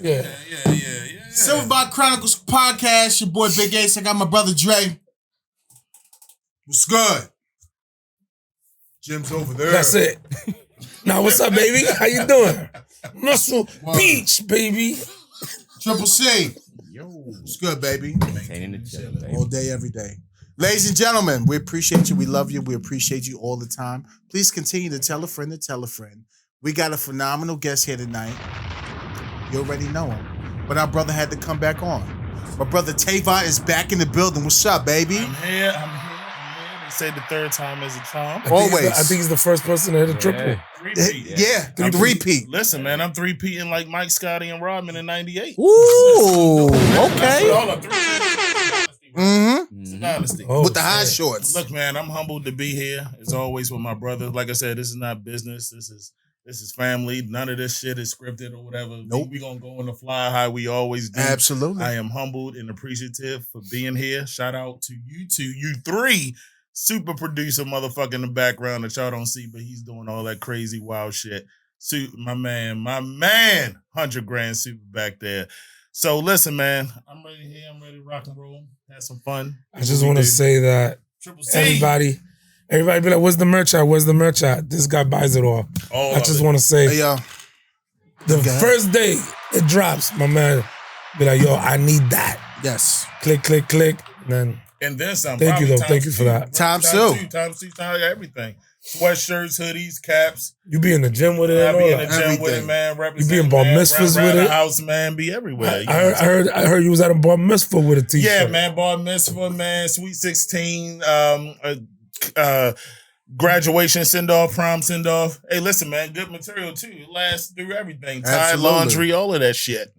Yeah. Silverback Chronicles podcast. Your boy Big Ace. I got my brother Dre. What's good? Jim's over there. That's it. Now, what's up, baby? How you doing? Muscle Beach, baby. Triple C. Yo. What's good, baby? All day, every day. Ladies and gentlemen, we appreciate you. We love you. We appreciate you all the time. Please continue to tell a friend to tell a friend. We got a phenomenal guest here tonight. You already know him. But our brother had to come back on. My brother Tayvon is back in the building. What's up, baby? I'm here. They say the third time is a charm. Always. I think he's the first person to hit a triple. Yeah, three-peat. Listen, man, I'm three-peating like Mike, Scotty, and Rodman in 98. Ooh, okay. It's an honesty. With the high shorts. Look, man, I'm humbled to be here. As always with my brother. Like I said, this is not business. This is family. None of this shit is scripted or whatever. Nope. We gonna go on the fly how we always do. Absolutely. I am humbled and appreciative for being here. Shout out to you two, you three super producer motherfucker in the background that y'all don't see, but he's doing all that crazy wild shit. My man, 100 grand super back there. So listen, man, I'm ready here. I'm ready to rock and roll. Have some fun. I just want to say that everybody be like, where's the merch at? Where's the merch at? This guy buys it all. I just want to say, hey, yo. The first day it drops, my man be like, yo, I need that. Yes. Click, click, click. And then some. Thank you, though. Thank you for that. Times two, everything. Sweatshirts, hoodies, caps. You be in the gym with it. I be in the gym with it, man. You be in bar mitzvahs with it. House, man. Be everywhere. I heard you was at a bar mitzvah with a t-shirt. Yeah, man. Bar mitzvah, man. Sweet 16. Graduation send-off, prom send-off. Hey, listen, man. Good material, too. It lasts through everything. Tie, laundry, all of that shit.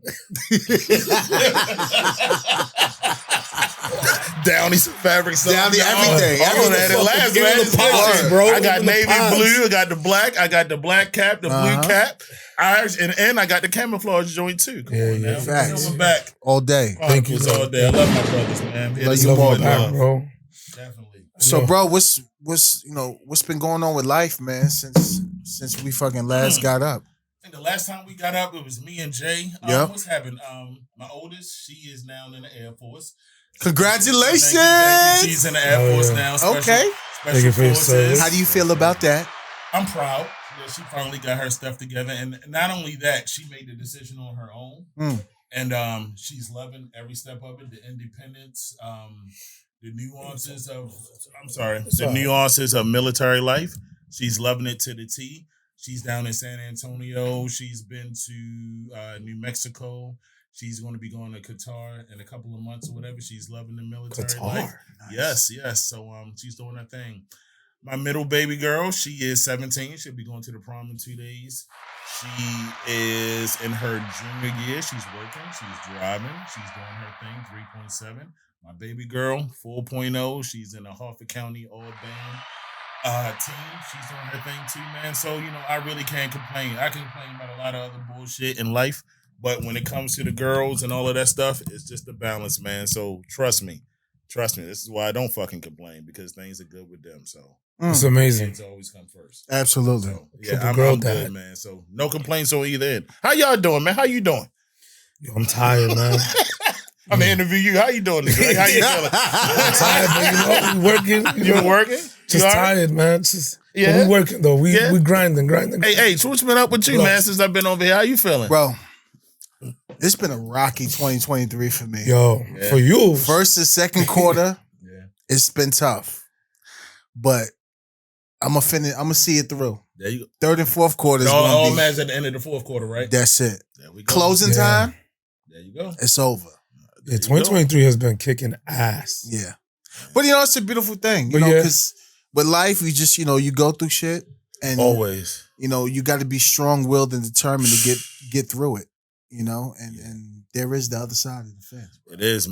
Downy fabric stuff. Downy everything. All that. It lasts, man. Bro. I got navy blue. I got the black. I got the black cap, the blue cap. And I got the camouflage joint, too. Come on now. Facts. Back. All day. Thank you. All day. I love my brothers, man. Love you more, bro. Definitely. So, bro, what's been going on with life, man, since we fucking last got up? I think the last time we got up, it was me and Jay. Yep. What's happened? My oldest, she is now in the Air Force. Congratulations! Thank you. She's in the Air Force now. Okay. Special Forces. How do you feel about that? I'm proud. Yeah, she finally got her stuff together. And not only that, she made the decision on her own. And she's loving every step of it, the independence, the nuances of military life. She's loving it to the T. She's down in San Antonio. She's been to New Mexico. She's going to be going to Qatar in a couple of months or whatever. She's loving the military life. Nice. Yes. So she's doing her thing. My middle baby girl, she is 17. She'll be going to the prom in 2 days. She is in her junior year. She's working. She's driving. She's doing her thing, 3.7. My baby girl, 4.0. She's in a Harford County all-band team. She's doing her thing too, man. So, I really can't complain. I can complain about a lot of other bullshit in life, but when it comes to the girls and all of that stuff, it's just a balance, man. So trust me. This is why I don't fucking complain, because things are good with them. So it's amazing. Kids always come first. Absolutely. So, yeah, I'm good, man. So no complaints on either end. How y'all doing, man? How you doing? Yo, I'm tired, man. I'm gonna interview you. How you doing, Greg? How you feeling? I'm tired, but we working. You working? Just tired, man. We working though. We grinding. Hey, so what's been up with you, man, since I've been over here? How you feeling? Bro, it's been a rocky 2023 for me. Yo, for you. First and second quarter, it's been tough. But I'm gonna see it through. There you go. Third and fourth quarter is all matches at the end of the fourth quarter, right? That's it. There we go. Closing time. There you go. It's over. Yeah, 2023 has been kicking ass. Yeah. But it's a beautiful thing, because with life, you just, you go through shit, and always, you got to be strong-willed and determined to get through it, and there is the other side of the fence. Bro. It is,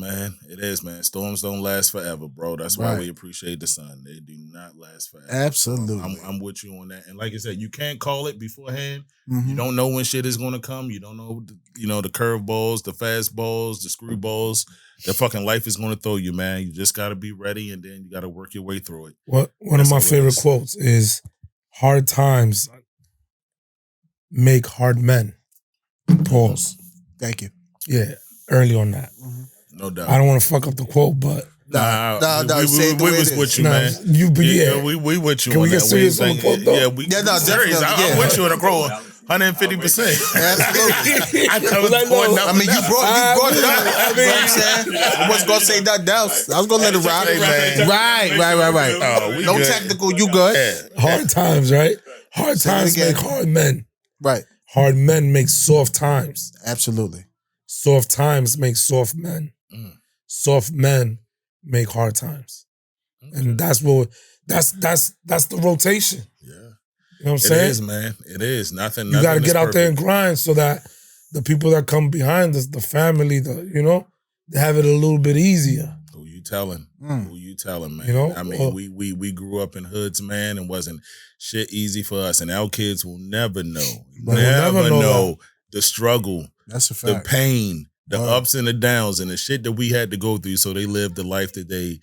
man. Storms don't last forever, bro. That's why we appreciate the sun. They do not last forever. Absolutely. I'm with you on that. And like I said, you can't call it beforehand. Mm-hmm. You don't know when shit is going to come. You don't know, the curveballs, the fastballs, the screwballs. The fucking life is going to throw you, man. You just got to be ready, and then you got to work your way through it. One of my favorite quotes is, hard times make hard men. Pause. Thank you. Yeah, early on that. No doubt. I don't want to fuck up the quote, but we was with you, man. We with you. Can on we get that. serious on the quote, though? Yeah, serious. I'm with you on the quote. 150%. Absolutely. I mean, you brought it up. You know what I'm saying? I wasn't gonna say nothing else. I was gonna let it rock. Right. Oh, no good. technical. You good? Hard times, right? Hard times make hard men. Right. Hard men make soft times. Absolutely. Soft times make soft men. Soft men make hard times. And that's the rotation. Yeah. You know what I'm saying? It is, man. It is. Nothing. You got to get out there and grind so that the people that come behind us, the family, they have it a little bit easier. Who you telling? Who you telling, man? You know? I mean, we grew up in hoods, man, and wasn't shit easy for us. And our kids will never know. Never know the struggle. That's a fact. The pain, the ups and the downs, and the shit that we had to go through so they live the life that they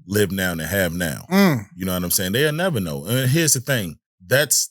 live now and have now. You know what I'm saying? They'll never know. And here's the thing. That's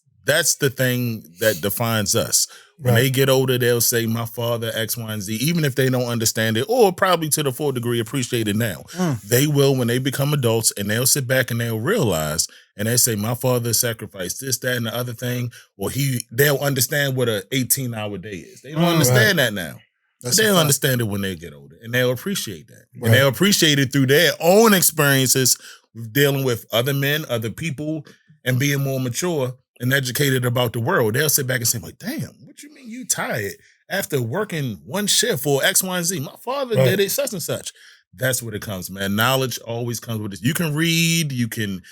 the thing that defines us. When they get older, they'll say, my father, X, Y, and Z, even if they don't understand it, or probably to the full degree appreciate it now. They will when they become adults, and they'll sit back and they'll realize, and they say, my father sacrificed this, that, and the other thing, or they'll understand what an 18-hour day is. They don't understand that now. They'll understand it when they get older, and they'll appreciate that. And they'll appreciate it through their own experiences with dealing with other men, other people, and being more mature and educated about the world. They'll sit back and say, like, damn, what you mean you tired after working one shift for X, Y, and Z? My father did it, such and such. That's what it comes, man. Knowledge always comes with this. You can read, you can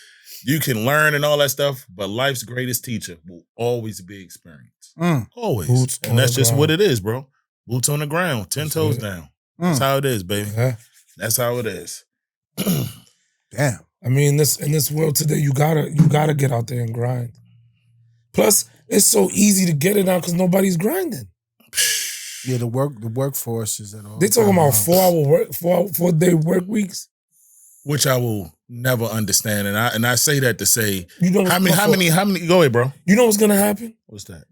learn and all that stuff, but life's greatest teacher will always be experience. Always. Boots and that's just what it is, bro. Boots on the ground, 10 toes down. That's how it is, baby. That's how it is. Damn. I mean, in this world today, you gotta get out there and grind. Plus, it's so easy to get it now because nobody's grinding. Yeah, the workforce is at all. They talking about 4-day work weeks, which I will never understand, and I say that to say, how many? Go ahead, bro. You know what's gonna happen? What's that?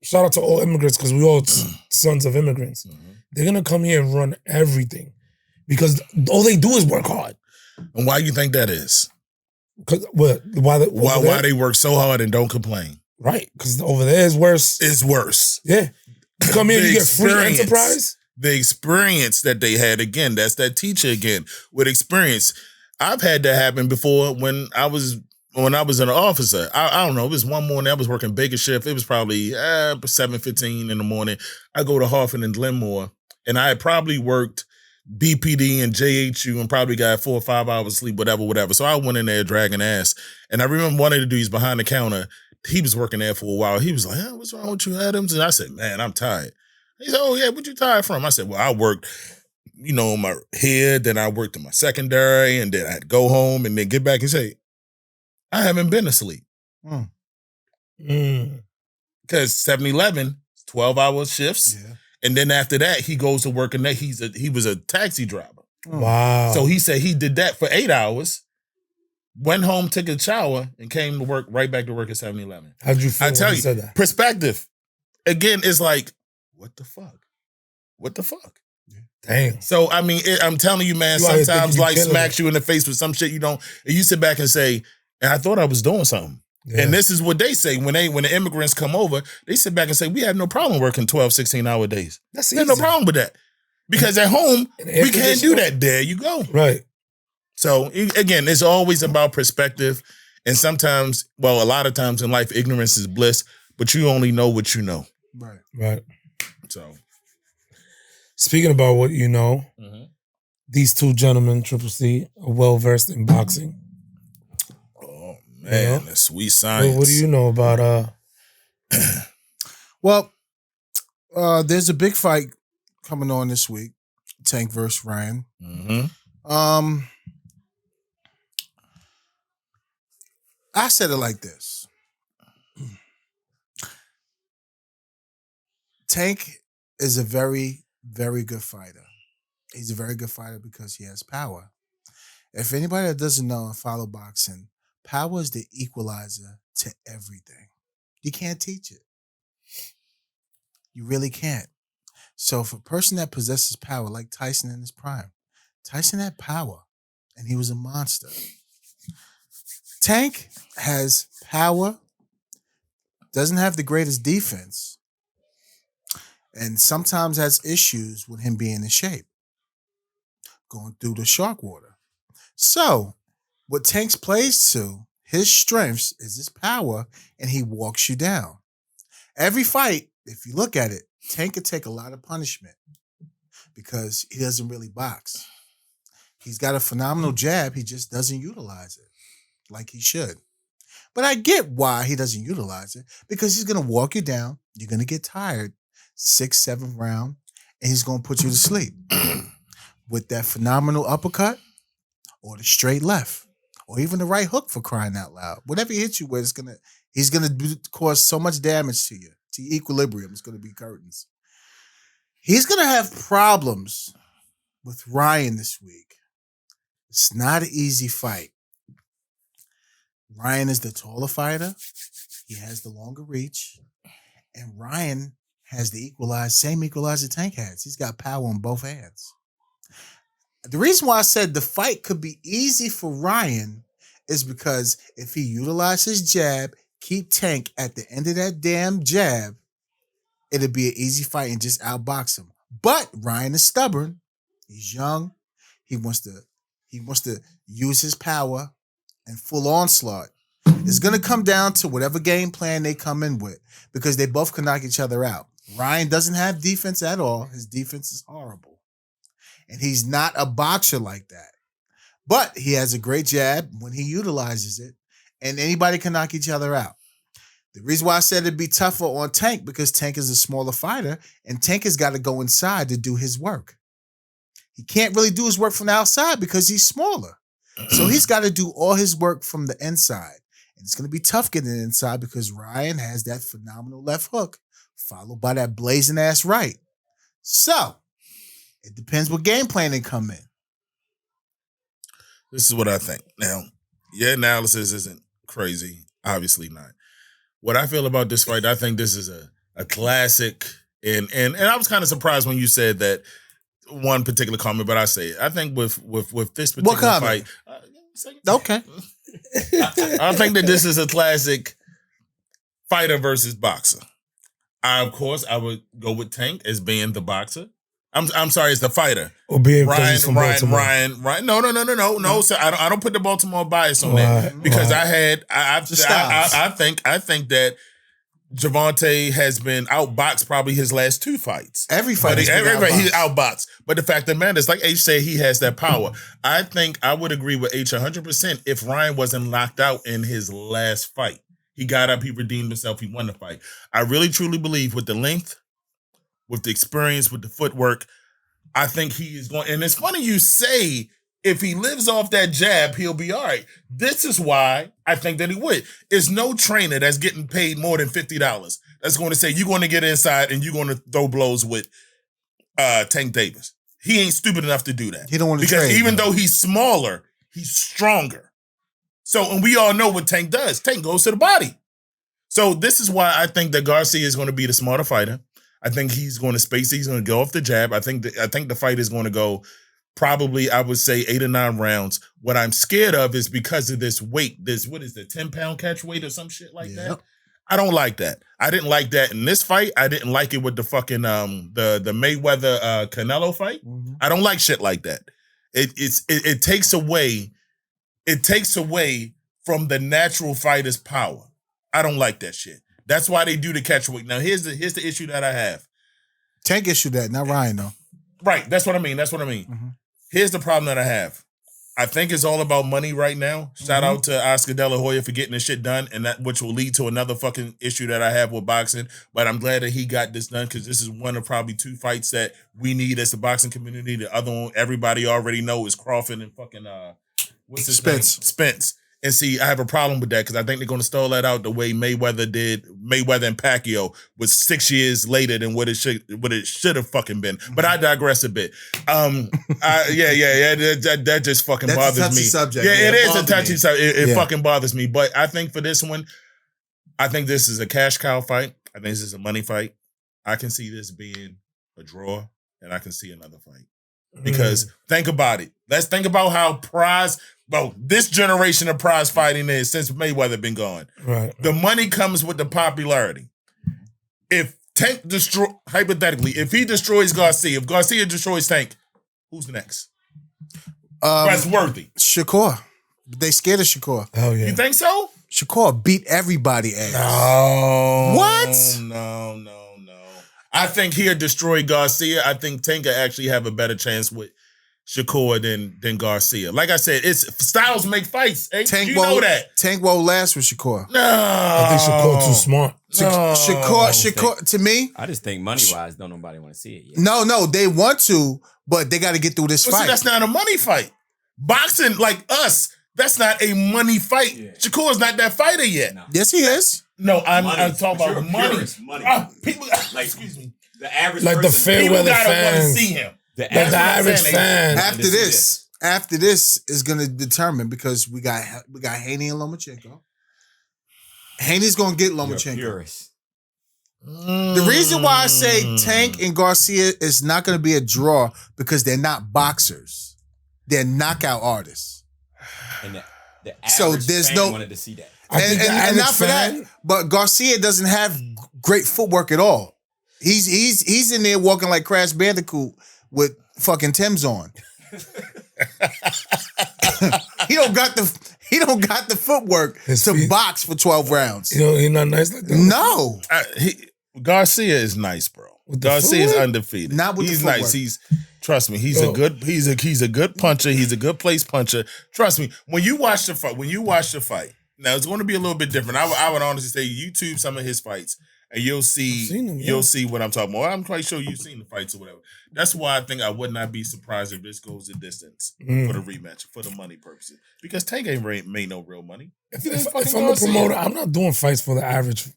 Shout out to all immigrants because we all sons of immigrants. They're gonna come here and run everything because all they do is work hard. And why you think that is? Because why they work so hard and don't complain? Right, because over there is worse. It's worse. Yeah, you come here, you get free enterprise. The experience that they had, again, that's that teacher again with experience. I've had that happen before when I was an officer. I don't know. It was one morning I was working bigger shift. It was probably 7:15 in the morning. I go to Hartford and Glenmore, and I had probably worked BPD and JHU and probably got 4 or 5 hours sleep, whatever. So I went in there dragging ass. And I remember one of the dudes behind the counter, he was working there for a while. He was like, what's wrong with you, Adams? And I said, man, I'm tired. He said, oh yeah, what you tired from? I said, well, I worked, my head, then I worked in my secondary, and then I had to go home and then get back and say, I haven't been asleep. Because 7-Eleven, 12-hour shifts. Yeah. And then after that, he goes to work, and he was a taxi driver. Wow. So he said he did that for 8 hours, went home, took a shower, and came to work, right back to work at 7-Eleven. How'd you feel when you said that? Perspective. Again, it's like, what the fuck? What the fuck? Damn. So, I mean, I'm telling you, man, sometimes life smacks you in the face with some shit you don't, and you sit back and say, and I thought I was doing something. Yeah. And this is what they say when the immigrants come over, they sit back and say, we have no problem working 12, 16-hour days. That's easy. There's no problem with that. Because at home, we can't do that. There you go. Right. So, again, it's always about perspective. And sometimes, well, a lot of times in life, ignorance is bliss, but you only know what you know. Right. So. Speaking about what you know, these two gentlemen, Triple C, are well-versed in boxing. Man, that's sweet science. What do you know about Well, there's a big fight coming on this week. Tank versus Ryan. I said it like this. Tank is a very, very good fighter. He's a very good fighter because he has power. If anybody that doesn't know and follow boxing, power is the equalizer to everything. You can't teach it. You really can't. So for a person that possesses power, like Tyson in his prime, Tyson had power, and he was a monster. Tank has power, doesn't have the greatest defense, and sometimes has issues with him being in shape, going through the shark water. So, what Tank plays to, his strengths is his power, and he walks you down. Every fight, if you look at it, Tank could take a lot of punishment because he doesn't really box. He's got a phenomenal jab, he just doesn't utilize it like he should. But I get why he doesn't utilize it, because he's going to walk you down, you're going to get tired, 6th, 7th round, and he's going to put you to sleep with that phenomenal uppercut or the straight left or even the right hook, for crying out loud. Whatever he hits you with, he's going to cause so much damage to you, to your equilibrium. It's going to be curtains. He's going to have problems with Ryan this week. It's not an easy fight. Ryan is the taller fighter. He has the longer reach. And Ryan has the same equalizer Tank has. He's got power on both hands. The reason why I said the fight could be easy for Ryan is because if he utilizes his jab, keep Tank at the end of that damn jab, it'll be an easy fight and just outbox him. But Ryan is stubborn. He's young. He wants to use his power and full onslaught. It's going to come down to whatever game plan they come in with, because they both can knock each other out. Ryan doesn't have defense at all. His defense is horrible. And he's not a boxer like that. But he has a great jab when he utilizes it, and anybody can knock each other out. The reason why I said it'd be tougher on Tank, because Tank is a smaller fighter, and Tank has got to go inside to do his work. He can't really do his work from the outside because he's smaller. So he's got to do all his work from the inside. And it's going to be tough getting inside because Ryan has that phenomenal left hook followed by that blazing ass right. So it depends what game plan they come in. This is what I think. Now, your analysis isn't crazy. Obviously not. What I feel about this fight, I think this is a classic. And I was kind of surprised when you said that one particular comment, but I say it. I think with this particular fight. Okay. I think that this is a classic fighter versus boxer. Of course, I would go with Tank as being the boxer. I'm sorry, it's the fighter. Or being Ryan. No. No. So I don't put the Baltimore bias on that because I think that Javante has been outboxed probably his last 2 fights. Every fight he's outboxed. But the fact of the matter is, like H said, he has that power. I think I would agree with H 100% if Ryan wasn't locked out in his last fight. He got up, he redeemed himself, he won the fight. I really truly believe with the length, with the experience, with the footwork, I think he is going. And it's funny you say if he lives off that jab, he'll be all right. This is why I think that he would. There's no trainer that's getting paid more than $50 that's going to say you're going to get inside and you're going to throw blows with Tank Davis. He ain't stupid enough to do that. He don't want to because trade, even though he's smaller, he's stronger. So, and we all know what Tank does. Tank goes to the body. So this is why I think that Garcia is going to be the smarter fighter. I think he's going to space it. He's going to go off the jab. I think the fight is going to go probably, I would say, 8 or 9 rounds. What I'm scared of is because of this weight. This, what is the 10-pound catch weight or some shit like that? I don't like that. I didn't like that in this fight. I didn't like it with the fucking the Mayweather Canelo fight. Mm-hmm. I don't like shit like that. It takes away from the natural fighter's power. I don't like that shit. That's why they do the catch weight. Now here's the issue that I have. Tank issue that, not Ryan though. Right, that's what I mean. Mm-hmm. Here's the problem that I have. I think it's all about money right now. Shout out to Oscar De La Hoya for getting this shit done, and that which will lead to another fucking issue that I have with boxing. But I'm glad that he got this done because this is one of probably 2 fights that we need as the boxing community. The other one everybody already know is Crawford and fucking what's his name? Spence. And see, I have a problem with that because I think they're going to stall that out the way Mayweather and Pacquiao was 6 years later than what it should have fucking been. But I digress a bit. That just fucking bothers me. That's a touchy subject. Yeah, it is a touchy subject. It fucking bothers me. But I think for this one, I think this is a cash cow fight. I think this is a money fight. I can see this being a draw, and I can see another fight. Because think about it. Let's think about how this generation of prize fighting is since Mayweather been gone. Right. The money comes with the popularity. If Tank hypothetically, if he destroys Garcia, if Garcia destroys Tank, who's next? That's worthy. Shakur. They scared of Shakur. Hell yeah. You think so? Shakur beat everybody ass. No. What? No. I think he'll destroy Garcia. I think Tank will actually have a better chance with Shakur than Garcia. Like I said, it's styles make fights. Tank you know that. Tank won't last with Shakur. No. I think Shakur too smart. Shakur, to me. I just think money-wise, don't nobody want to see it yet. No, they want to, but they got to get through this fight. See, that's not a money fight. Boxing, like us, that's not a money fight. Yeah. Shakur's not that fighter yet. No. Yes, he is. No, I'm talking about money. People, excuse me. The average like person, the fair weather fans. Want to see him. The average fan. After this is going to determine because we got Haney and Lomachenko. Haney's going to get Lomachenko. The reason why I say Tank and Garcia is not going to be a draw because they're not boxers. They're knockout artists. And the average fan wanted to see that. And not for that, but Garcia doesn't have great footwork at all. He's in there walking like Crash Bandicoot with fucking Tim's on. He don't got the footwork to box for 12 rounds. You know, he's not nice like that. No. Garcia is nice, bro. Garcia is undefeated. Not with he's the footwork. Nice. Trust me, he's a good puncher. He's a good place puncher. Trust me, when you watch the fight, now it's going to be a little bit different. I would honestly say YouTube some of his fights, and you'll see what I'm talking about. I'm quite sure you've seen the fights or whatever. That's why I think I would not be surprised if this goes the distance for the rematch, for the money purposes. Because Tank ain't made no real money. If I'm a promoter, I'm not doing fights for the average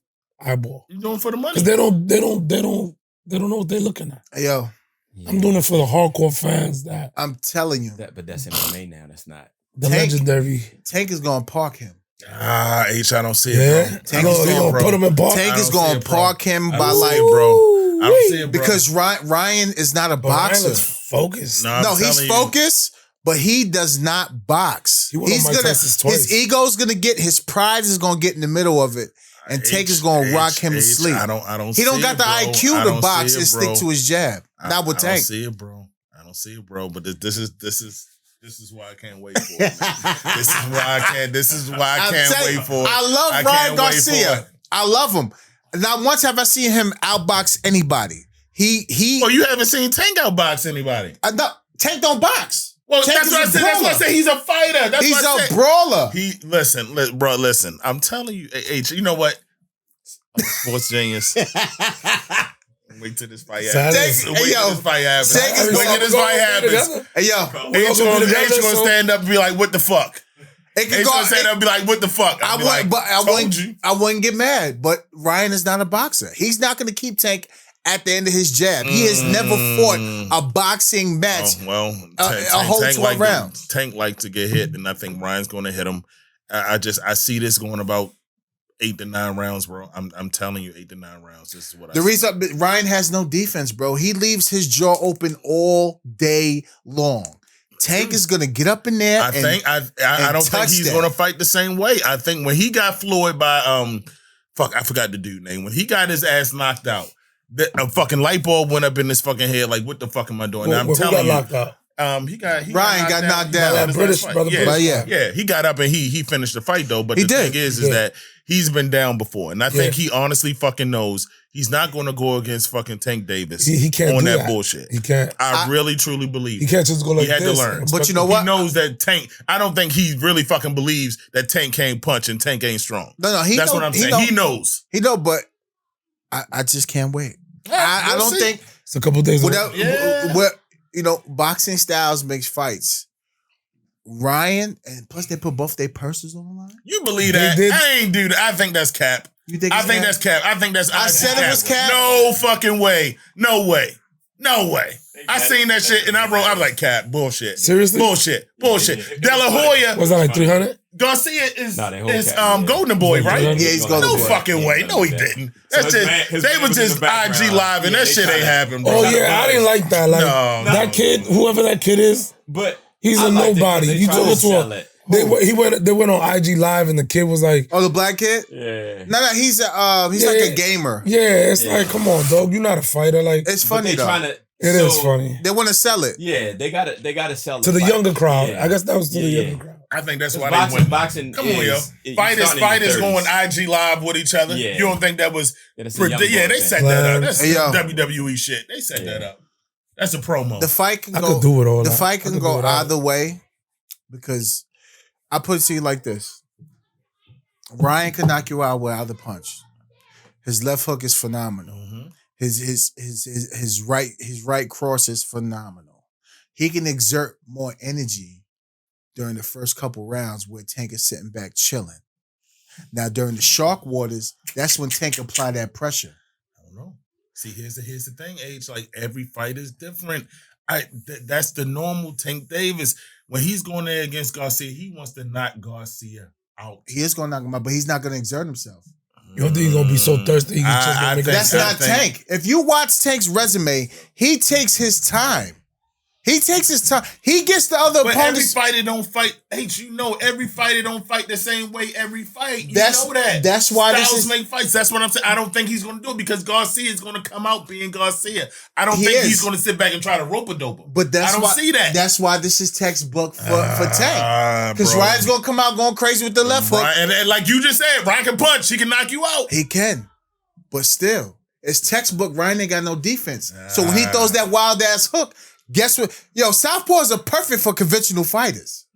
eyeball. You're doing for the money. Because they don't know what they're looking at. Yo. Yeah. I'm doing it for the hardcore fans that I'm telling you. But that's MMA now. That's not the legendary. Tank is gonna park him. H, I don't see it, bro. Tank is gonna put him in park. Tank is gonna park him by like, bro. I don't see it, bro. Because Ryan is not a boxer. Focused. No, he's focused, but he does not box. His ego's gonna get, his pride is gonna get in the middle of it. And Tank is gonna rock him to sleep. He don't got the IQ to box and stick to his jab. Not with Tank. I don't see it, bro. But this is why I can't wait for it. This is why I can't wait for it. I love Ryan Garcia. I love him. Not once have I seen him outbox anybody. Oh, you haven't seen Tank outbox anybody? No, Tank don't box. Well, that's what I said. That's why I said he's a fighter. He's a brawler. Listen. I'm telling you, H. You know what? I'm a sports genius. Wait till this fight happens. Wait till this fight happens. Hey, yo. H gonna stand up and be like, "What the fuck?" H gonna stand up and be like, "What the fuck?" I wouldn't get mad. But Ryan is not a boxer. He's not gonna keep Tank at the end of his jab. He has never fought a boxing match. A whole 12 rounds. Tank like to get hit, and I think Ryan's going to hit him. I see this going about 8 to 9 rounds, bro. I'm telling you, 8 to 9 rounds. This is what the reason Ryan has no defense, bro. He leaves his jaw open all day long. Tank is gonna get up in there. I don't think he's gonna fight the same way. I think when he got floored by I forgot the dude's name. When he got his ass knocked out. A fucking light bulb went up in his fucking head. Like, what the fuck am I doing? I'm telling you, locked out? Ryan got knocked down. British brother. Yeah, he got up and he finished the fight though. But the thing is that he's been down before, and I think he honestly fucking knows he's not going to go against fucking Tank Davis. He can't on do that bullshit. He can't. I really truly believe he can't just go like this. He had to learn. But you know what? He knows that Tank. I don't think he really fucking believes that Tank can't punch and Tank ain't strong. No, that's what I'm saying. He knows. He knows, but I just can't wait. I don't think it's a couple days. Boxing styles makes fights. Ryan, and plus they put both their purses on the line. You believe that? I ain't do that. I think that's cap. You think? I think that's cap. I think that's. I said it was cap. No fucking way. No way. No way. I seen that shit and I was like, Cap, bullshit. Seriously? Bullshit. De La Hoya. Was that like 300? Garcia is Golden Boy, right? Yeah, he's Golden Boy. No fucking way. No, he didn't. That's just, they was just IG live and that shit ain't happened, bro. Oh, yeah, I didn't like that. Like, that kid, whoever that kid is, but he's a nobody. You took it to a... They went on IG live and the kid was like, "Oh, the black kid? Yeah. No, he's like a gamer. Yeah, it's like, come on, dog, you're not a fighter. Like, it's funny though. It is funny. They want to sell it. Yeah, they gotta sell it to the younger crowd. Yeah. I guess that was to the younger crowd. I think that's why they went. Boxing. Come on, yo. Fighters going IG live with each other. Yeah. You don't think that was? They set that up. That's WWE shit. They set that up. That's a promo. The fight can go. Do it all. The fight can go either way because. I put it to you like this. Ryan can knock you out with either punch. His left hook is phenomenal. Mm-hmm. His right cross is phenomenal. He can exert more energy during the first couple rounds where Tank is sitting back chilling. Now during the shark waters, that's when Tank apply that pressure. I don't know. See, here's the thing, Age. Like every fight is different. That's the normal Tank Davis. When he's going there against Garcia, he wants to knock Garcia out. He is going to knock him out, but he's not going to exert himself. You don't think he's going to be so thirsty? That's not Tank. If you watch Tank's resume, he takes his time. He takes his time. He gets the other opponents. Every fighter don't fight. Every fighter don't fight the same way every fight. You know that. That's why Styles make fights. That's what I'm saying. I don't think he's going to do it because Garcia is going to come out being Garcia. I don't think he's going to sit back and try to rope-a-dope him. But I don't see that. That's why this is textbook for Tank. Because Ryan's going to come out going crazy with the left hook. And like you just said, Ryan can punch. He can knock you out. He can. But still, it's textbook. Ryan ain't got no defense. So when he throws that wild-ass hook, guess what? Yo, southpaws are perfect for conventional fighters.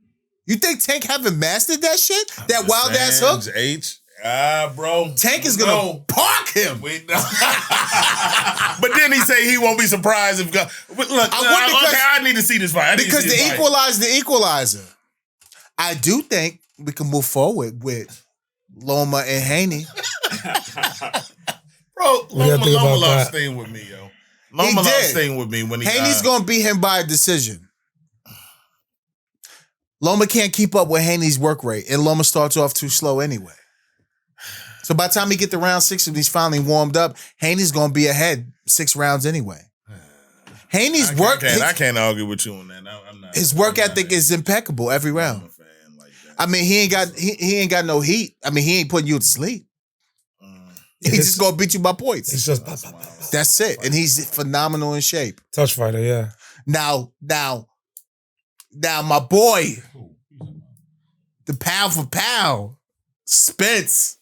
You think Tank haven't mastered that shit? That wild ass hook? Bro. Tank is gonna park him. But then he say he won't be surprised if I need to see this fight. Because the equalizer. I do think we can move forward with Loma and Haney. Bro, Loma loves staying with me, yo. Loma loves staying with me when he. Haney's gonna beat him by a decision. Loma can't keep up with Haney's work rate, and Loma starts off too slow anyway. So by the time he get to round 6 and he's finally warmed up, Haney's gonna be ahead 6 rounds anyway. Haney's work. I can't argue with you on that. I'm not. His work ethic is impeccable every round. I mean, he ain't got no heat. I mean, he ain't putting you to sleep. He's just gonna beat you by points. It's just that's it, and he's phenomenal in shape. Touch fighter, yeah. Now, my boy, the pound for pound, Spence.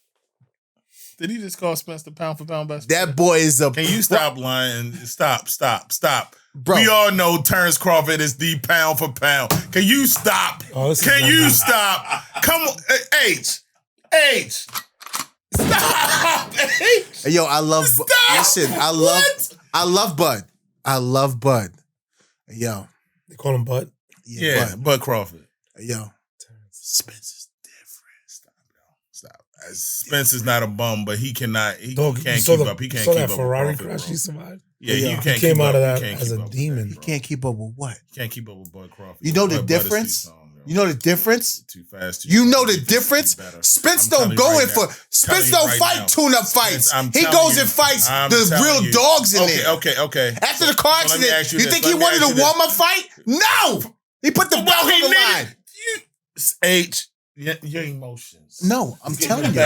Did he just call Spence the pound for pound best? That boy is a. Can you stop lying? Stop. Bro. We all know Terrence Crawford is the pound for pound. Can you stop? Can you stop? Come on, H. Stop! Hey, yo, I love. Stop! Listen, I love Bud. I love Bud. Yo, they call him Bud. Yeah, Bud Crawford. Yo, Spence is different. Stop. Spence is not a bum, but he cannot. He can't keep up. He can't keep up. That Ferrari crash he survived. Yeah, you can't. He came out of that as a demon. He can't keep up with what? He can't keep up with Bud Crawford. You know the difference? You know the difference? Too fast. You know the difference? Spence don't go in for. Spence don't fight tune-up fights. He goes and fights the real dogs in there. Okay. After the car accident, you think he wanted a warm-up fight? No! He put the belt on the line. H, your emotions. No, I'm telling you.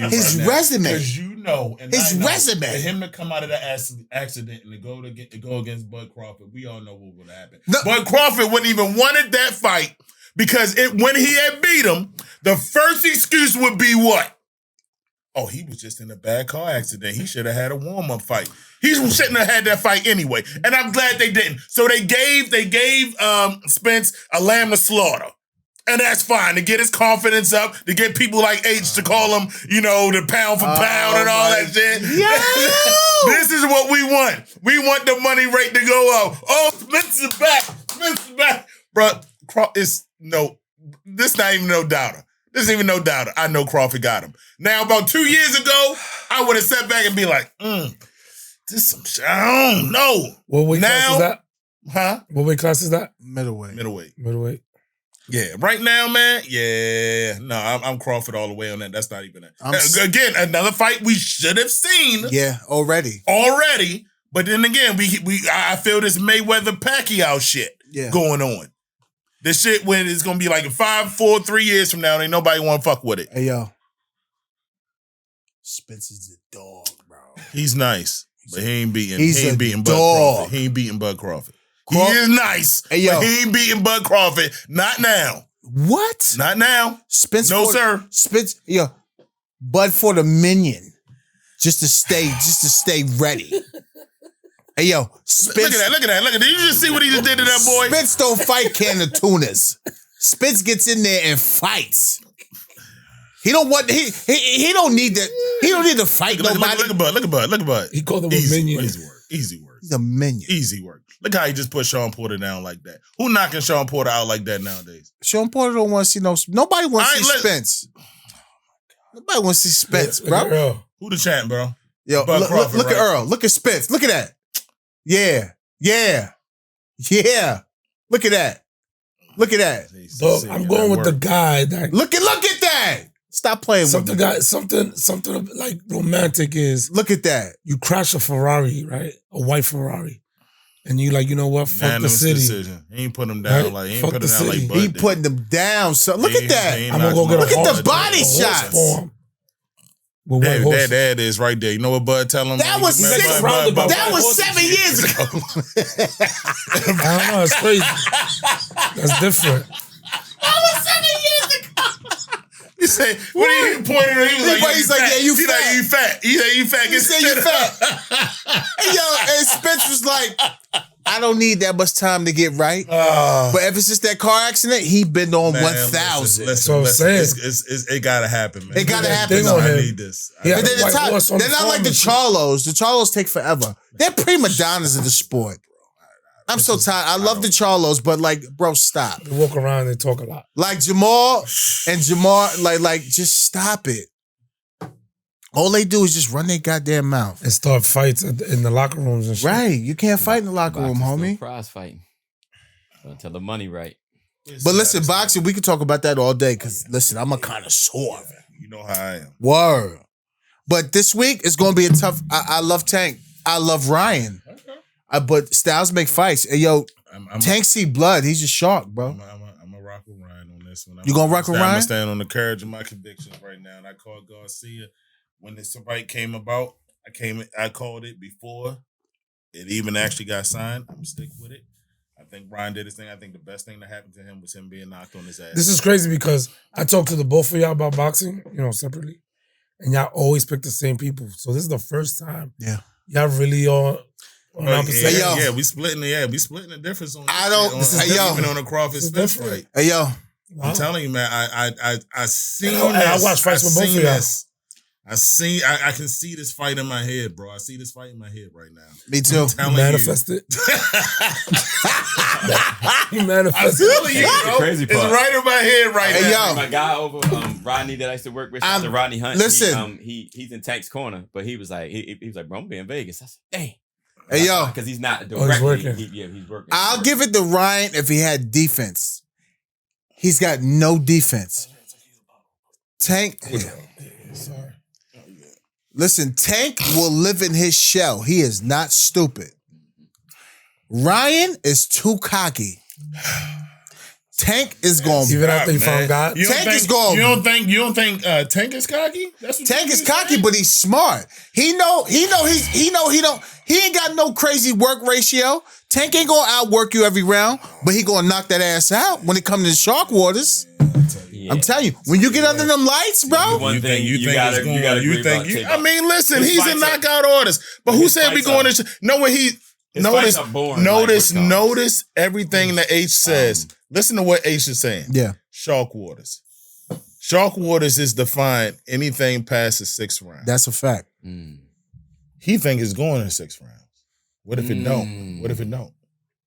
His resume. Because you know. His resume. For him to come out of that accident and to go against Bud Crawford, we all know what would happen. No. Bud Crawford wouldn't even wanted that fight. Because when he had beat him, the first excuse would be what? Oh, he was just in a bad car accident. He should have had a warm-up fight. He shouldn't have had that fight anyway. And I'm glad they didn't. So they gave Spence a lamb to slaughter. And that's fine, to get his confidence up, to get people like H to call him, the pound for pound and all that shit. Yeah. This is what we want. We want the money rate to go up. Oh, Spence is back. Bro, this not even no doubter. This isn't even no doubter. I know Crawford got him. Now, about 2 years ago, I would have sat back and be like, This some shit. I don't know. What weight class is that? Huh? What weight class is that? Middleweight. Yeah, right now, man. Yeah, no, I'm Crawford all the way on that. That's not even it. Again, another fight we should have seen. Yeah, already. But then again, I feel this Mayweather Pacquiao shit going on. This shit when it's gonna be like 5, 4, 3 years from now, ain't nobody want to fuck with it. Hey yo, Spence is a dog, bro. He's nice, but he ain't beating. Bud Crawford. He ain't beating Bud Crawford. He is nice, but he ain't beating Bud Crawford. Not now. What? Not now. Spence? No, sir. Spence, Bud for the minion, just to stay ready. Hey yo, Spence. Look at that. Did you just see what he just did to that boy? Spence don't fight can of tunas. Spence gets in there and fights. He don't want he don't need to fight nobody. Look at Bud. He called him a minion. Easy work. He's a minion. Easy work. Look how he just put Sean Porter down like that. Who knocking Sean Porter out like that nowadays? Sean Porter don't want to see nobody wants to see Spence. Nobody wants to see Spence, bro. Who the champ, bro? Yo, look at Earl. Look at Spence. Look at that. Yeah. Look at that. Dog, I'm going with the guy that. Look at that. Stop playing with me. Something like romantic is. Look at that. You crash a Ferrari, right? A white Ferrari. And you like, you know what? Fuck the city. Decision. He ain't putting them down like he ain't putting them down like Bud. He putting them down. So look at that. I'm gonna go get look at the body shots. That is right there. You know what Bud tell him? That was 7 years ago. I don't know. It's crazy. That's different. That was 7 years ago. He said, what are you pointing at? He's like, yeah, you fat. You fat. You fat. He said, you fat. And Spence was like, I don't need that much time to get right. But ever since that car accident, he been on 1,000. Listen, it gotta happen, man. It gotta happen. I need this. But they're not like the Charlos. The Charlos take forever. They're prima donnas in the sport. I'm so tired. I love the Charlos, but like, bro, stop. They walk around and talk a lot. Like Jamar and Jamar, like, just stop it. All they do is just run their goddamn mouth. And start fights in the locker rooms and shit. Right. You can't fight in the locker room, homie. Prize fighting. Until the money right. But listen, boxing, we can talk about that all day because, listen, I'm a connoisseur of it. You know how I am. Word. But this week, it's going to be a tough... I love Tank. I love Ryan. But styles make fights. Hey, yo, Tank see blood. He's a shark, bro. I'm going to rock with Ryan on this one. You going to rock with Ryan? I'm stand on the courage of my convictions right now. And I called Garcia when this fight came about. I called it before it even actually got signed. I'm stick with it. I think Ryan did his thing. I think the best thing that happened to him was him being knocked on his ass. This is crazy because I talked to the both of y'all about boxing, separately. And y'all always pick the same people. So this is the first time y'all really are... Yeah, we splitting the difference on. I don't. Even on the Crawford Spence fight. Hey yo, I'm telling you, man. I seen this. I watched fights with both of y'all. I can see this fight in my head, bro. I see this fight in my head right now. Me too. Manifest it. He manifested it. Crazy part. It's right in my head right now. Yo. My guy over Rodney that I used to work with, Rodney Hunt. Listen, he's in Tank's corner, but he was like, bro, I'm be in Vegas. I said, dang. Hey yo, because he's not directly. He's working. He's working. I'll give it to Ryan if he had defense. He's got no defense. Tank. Sorry. Listen, Tank will live in his shell. He is not stupid. Ryan is too cocky. Tank is going. Even after he found God. Tank is going. You don't think Tank is cocky? Tank is cocky, but he's smart. He ain't got no crazy work ratio. Tank ain't gonna outwork you every round, but he gonna knock that ass out when it comes to the shark waters. Yeah. I'm telling you, when you get under them lights, bro. I mean, listen, he's in knockout orders. But who said we going to know what he notice everything that H says. Listen to what H is saying. Yeah. Shark waters. Shark waters is defined anything past the 6th round. That's a fact. He think it's going in 6 rounds. What if it don't? What if it don't?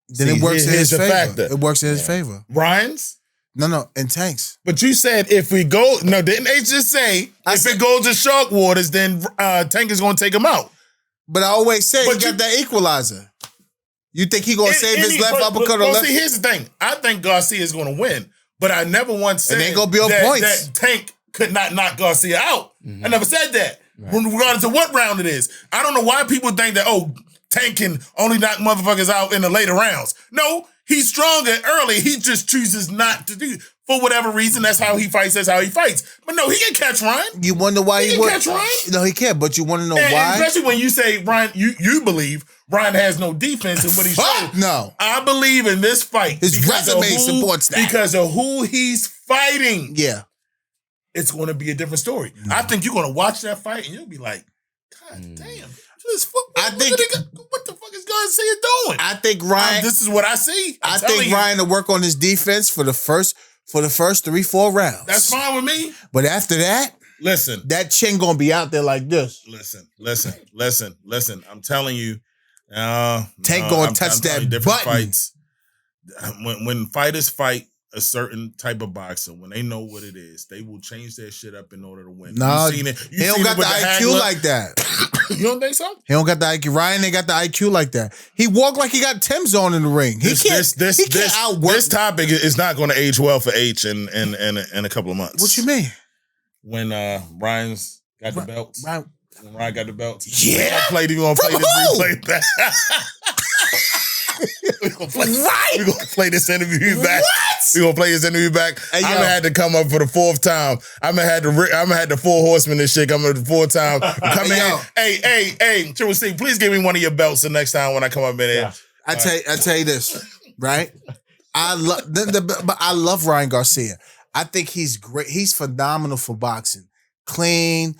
Then it works in his favor. It works in his favor. Ryan's? No, and Tank's. But you said if we go, didn't H just say if it goes to shark waters, then Tank is going to take him out? But I always say he got that equalizer. You think he gonna save his left uppercut or left? See, here's the thing. I think Garcia is gonna win, but I never once said it ain't gonna be on points. That Tank could not knock Garcia out. I never said that. Right. Regardless of what round it is. I don't know why people think that, Tank can only knock motherfuckers out in the later rounds. No, he's stronger early. He just chooses not to do. For whatever reason, that's how he fights. That's how he fights. But no, he can catch Ryan. You wonder why he can catch Ryan? No, he can't. But you want to know why? Especially when you say Ryan, you believe Ryan has no defense in what he showed. No, I believe in this fight. His resume supports that because of who he's fighting. Yeah, it's going to be a different story. I think you're going to watch that fight and you'll be like, God damn. What the fuck is Garcia doing? I think Ryan. This is what I see. I think Ryan will work on his defense for the first 3-4 rounds. That's fine with me. But after that, listen, that chin gonna be out there like this. Listen. I'm telling you, Tank gonna touch that different button. Fights. When fighters fight a certain type of boxer, when they know what it is, they will change their shit up in order to win. No, he don't got the IQ like that. You don't think so? He don't got the IQ. Ryan ain't got the IQ like that. He walked like he got Tim's on in the ring. He can't outwork. This topic is not going to age well for H in a couple of months. What you mean? When Ryan's got the belts. When Ryan got the belts. Yeah. We're going to play this replay back. We're gonna play this interview back. What? We're gonna play this interview back. Hey, I'm gonna have to come up for the 4th time. I'm gonna have the 4 horsemen and shit come up the 4th time. Come in. Hey, Triple C, please give me one of your belts the next time when I come up in here. Yeah. I tell you this, right? I love Ryan Garcia. I think he's great. He's phenomenal for boxing. Clean,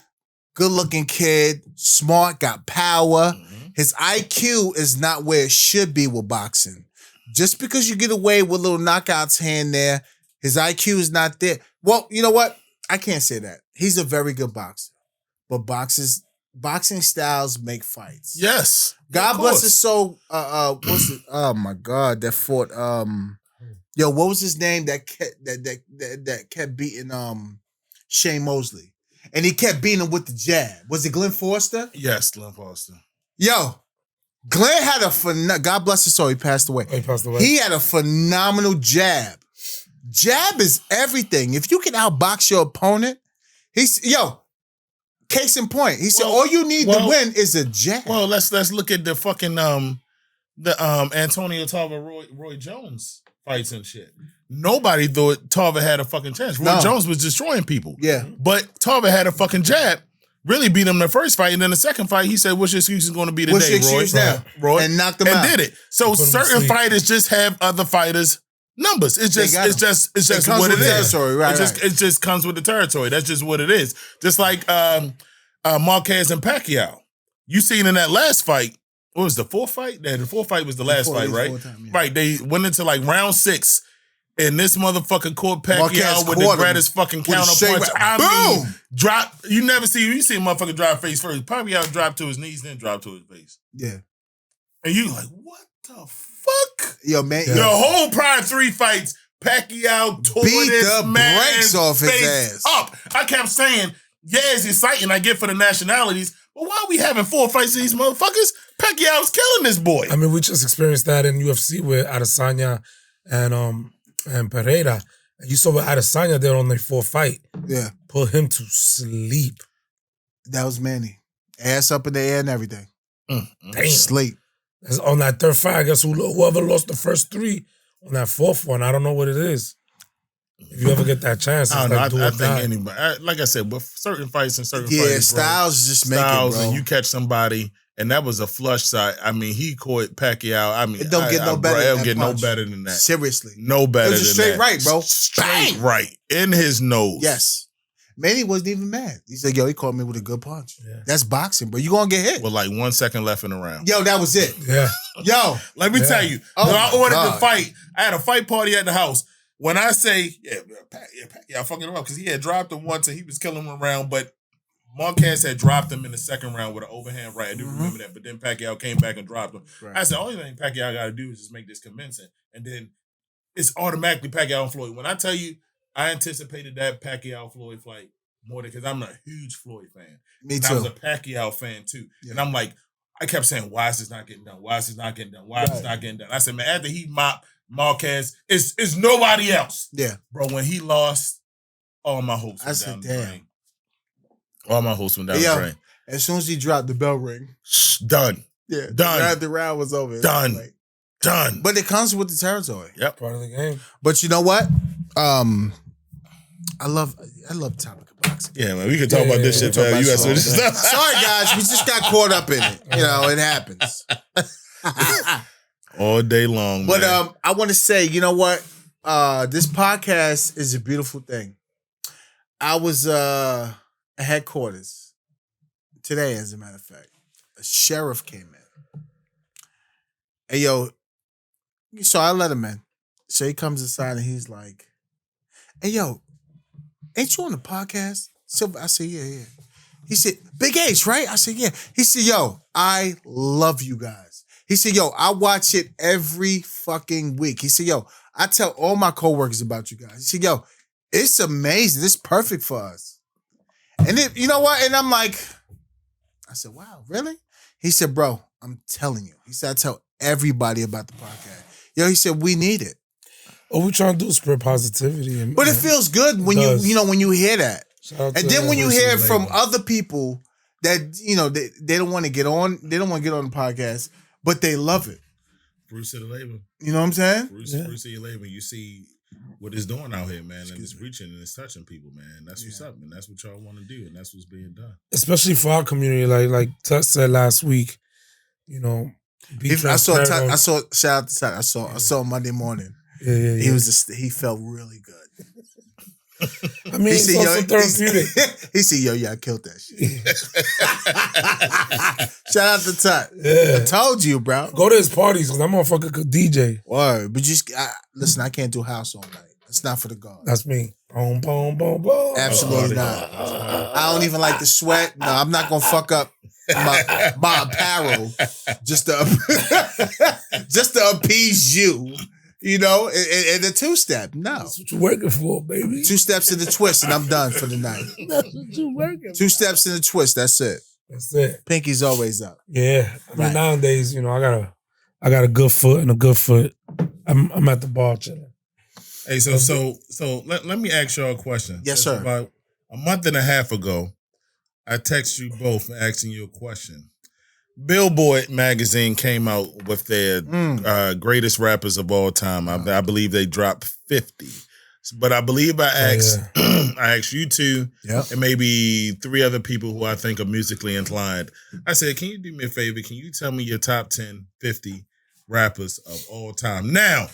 good-looking kid, smart, got power. His IQ is not where it should be with boxing. Just because you get away with little knockouts here and there, his IQ is not there. Well, you know what? I can't say that. He's a very good boxer. But boxing styles make fights. Yes. God bless his soul. What's it? Oh my God, that fought. What was his name that kept beating Shane Mosley? And he kept beating him with the jab. Was it Glenn Forster? Yes, Glenn Forster. Yo, Glenn had God bless his soul, he passed away. He passed away. He had a phenomenal jab. Jab is everything. If you can outbox your opponent, case in point. He said all you need to win is a jab. Well, let's look at the fucking Antonio Tarver Roy Jones fights and shit. Nobody thought Tarver had a fucking chance. Roy Jones was destroying people. Yeah. But Tarver had a fucking jab. Really beat him the first fight, and then the second fight, he said, "What's your excuse is going to be today, What's your excuse now? Roy?" And knocked him out. And did it. So certain fighters just have other fighters' numbers. It's just what it is. Right, it just comes with the territory. That's just what it is. Just like Marquez and Pacquiao. You seen in that last fight. What was the 4th fight? The 4th fight was the last fight, right? Right. They went into like round 6. And this motherfucker caught Pacquiao with the greatest fucking counterpunch. You see a motherfucker drop face first. Pacquiao dropped to his knees, then dropped to his face. Yeah. And you like, what the fuck? Yo, man. The whole prior 3 fights, Pacquiao tore this man's off his face ass up. I kept saying, it's exciting I get for the nationalities, but why are we having 4 fights of these motherfuckers? Pacquiao's killing this boy. I mean, we just experienced that in UFC with Adesanya and Pereira. You saw with Adesanya there on their 4th fight. Yeah. Put him to sleep. That was Manny. Ass up in the air and everything. Damn. Sleep. On that 3rd fight, I guess whoever lost the first 3 on that 4th one, I don't know what it is. If you ever get that chance, I don't know. I think anybody, like I said, with certain fights and certain fights, yeah, styles just make it, bro. And you catch somebody, and that was a flush side. I mean, he caught Pacquiao. I mean, it don't get no better. It don't get no better than that. Seriously, no better than that. It was a straight right, bro. Straight right in his nose. Yes. Manny wasn't even mad. He said, "Yo, he caught me with a good punch." Yeah. That's boxing, bro. You gonna get hit with like 1 second left in the round. Yo, that was it. Yeah. Yo, let me tell you. When I ordered the fight, I had a fight party at the house. When I say, Pacquiao fucking him up because he had dropped him once and he was killing him around, but Marquez had dropped him in the second round with an overhand right. I do remember that, but then Pacquiao came back and dropped him. Right. I said, only thing Pacquiao got to do is just make this convincing, and then it's automatically Pacquiao and Floyd. When I tell you, I anticipated that Pacquiao-Floyd fight more than because I'm a huge Floyd fan. Me too. I was a Pacquiao fan too, and I'm like, I kept saying, why is this not getting done? Why is this not getting done? Why is this not getting done? I said, man, after he mopped Marquez, it's nobody else. Yeah. Bro, when he lost, all my hopes went down the drain. All my hopes went down the drain. As soon as he dropped the bell ring. Done. Yeah. Done. The round was over. Done. Done. But it comes with the territory. Yep. Part of the game. But you know what? I love topic of boxing. Yeah, man. We can talk about this shit, man. Sorry, guys. We just got caught up in it. You know, it happens. All day long, but, man. I want to say, you know what? This podcast is a beautiful thing. I was at headquarters today, as a matter of fact. A sheriff came in. Hey, yo, so I let him in. So he comes inside and he's like, hey, yo, ain't you on the podcast? So I said, yeah. He said, Big H, right? I said, yeah. He said, yo, I love you guys. He said, yo, I watch it every fucking week. He said, yo, I tell all my coworkers about you guys. He said, yo, it's amazing. It's perfect for us. And then, you know what? And I'm like, I said, wow, really? He said, bro, I'm telling you. He said, I tell everybody about the podcast. Yo, he said, we need it. All we trying to do is spread positivity. But it feels good when when you hear that. And then when you hear from other people that, you know, they don't want to get on, they don't want to get on the podcast, but they love it. Bruce of the labor. You know what I'm saying? Bruce of your labor. You see what it's doing out here, man, and it's reaching and it's touching people, man. That's what's up, and that's what y'all want to do, and that's what's being done. Especially for our community, like Tut said last week, you know. I saw shout out to Tut. I saw Monday morning. Yeah. He felt really good. I mean, it's also therapeutic. He said, yo, I killed that shit. Shout out to Tut. Yeah. I told you, bro. Go to his parties because that motherfucker could DJ. Word. But listen, I can't do house all night. It's not for the God. That's me. Boom, boom, boom, boom. Absolutely not. I don't even like the sweat. No, I'm not going to fuck up my apparel just to appease you. You know, and the two-step, no. That's what you're working for, baby. 2 steps in the twist, and I'm done for the night. That's what you're working for. 2 steps in the twist, that's it. That's it. Pinky's always up. Yeah. I mean, nowadays, you know, I got a good foot and a good foot. I'm at the bar chilling. Hey, so let me ask y'all a question. Yes, sir. About a month and a half ago, I texted you both asking you a question. Billboard magazine came out with their greatest rappers of all time. I believe they dropped 50. But I believe I asked I asked you two and maybe 3 other people who I think are musically inclined. I said, can you do me a favor? Can you tell me your top 10, 50 rappers of all time? Now,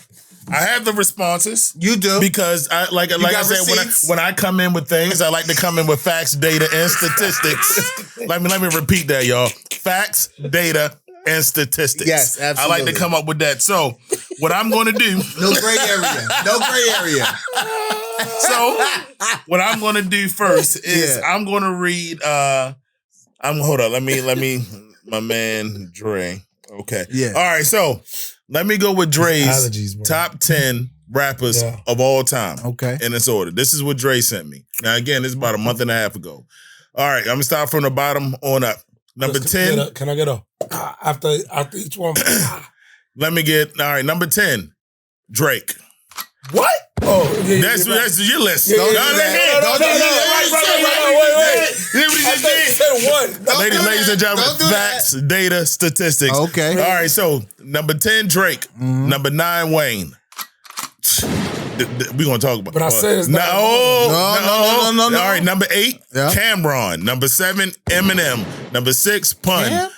I have the responses. You do. Because I like I said, when I come in with things, I like to come in with facts, data, and statistics. let me repeat that, y'all. Facts, data, and statistics. Yes, absolutely. I like to come up with that. So, what I'm going to do... No gray area. No gray area. So, what I'm going to do first is I'm going to read... hold on. Let me... My man, Dre. Okay. Yeah. All right, so... Let me go with Dre's top 10 rappers of all time. Okay. In this order. This is what Dre sent me. Now, again, this is about a month and a half ago. All right, I'm going to start from the bottom on up. Number 10. Can I get a after each one? Let me get, all right, number 10, Drake. What? Oh, that's your list. Don't do that. Ladies and gentlemen, facts, data, statistics. Okay. All right, so number 10, Drake. Number 9, Wayne. We're going to talk about But I said it's not. No. All right, number 8, Cameron. Number 7, Eminem. Number 6, Pun.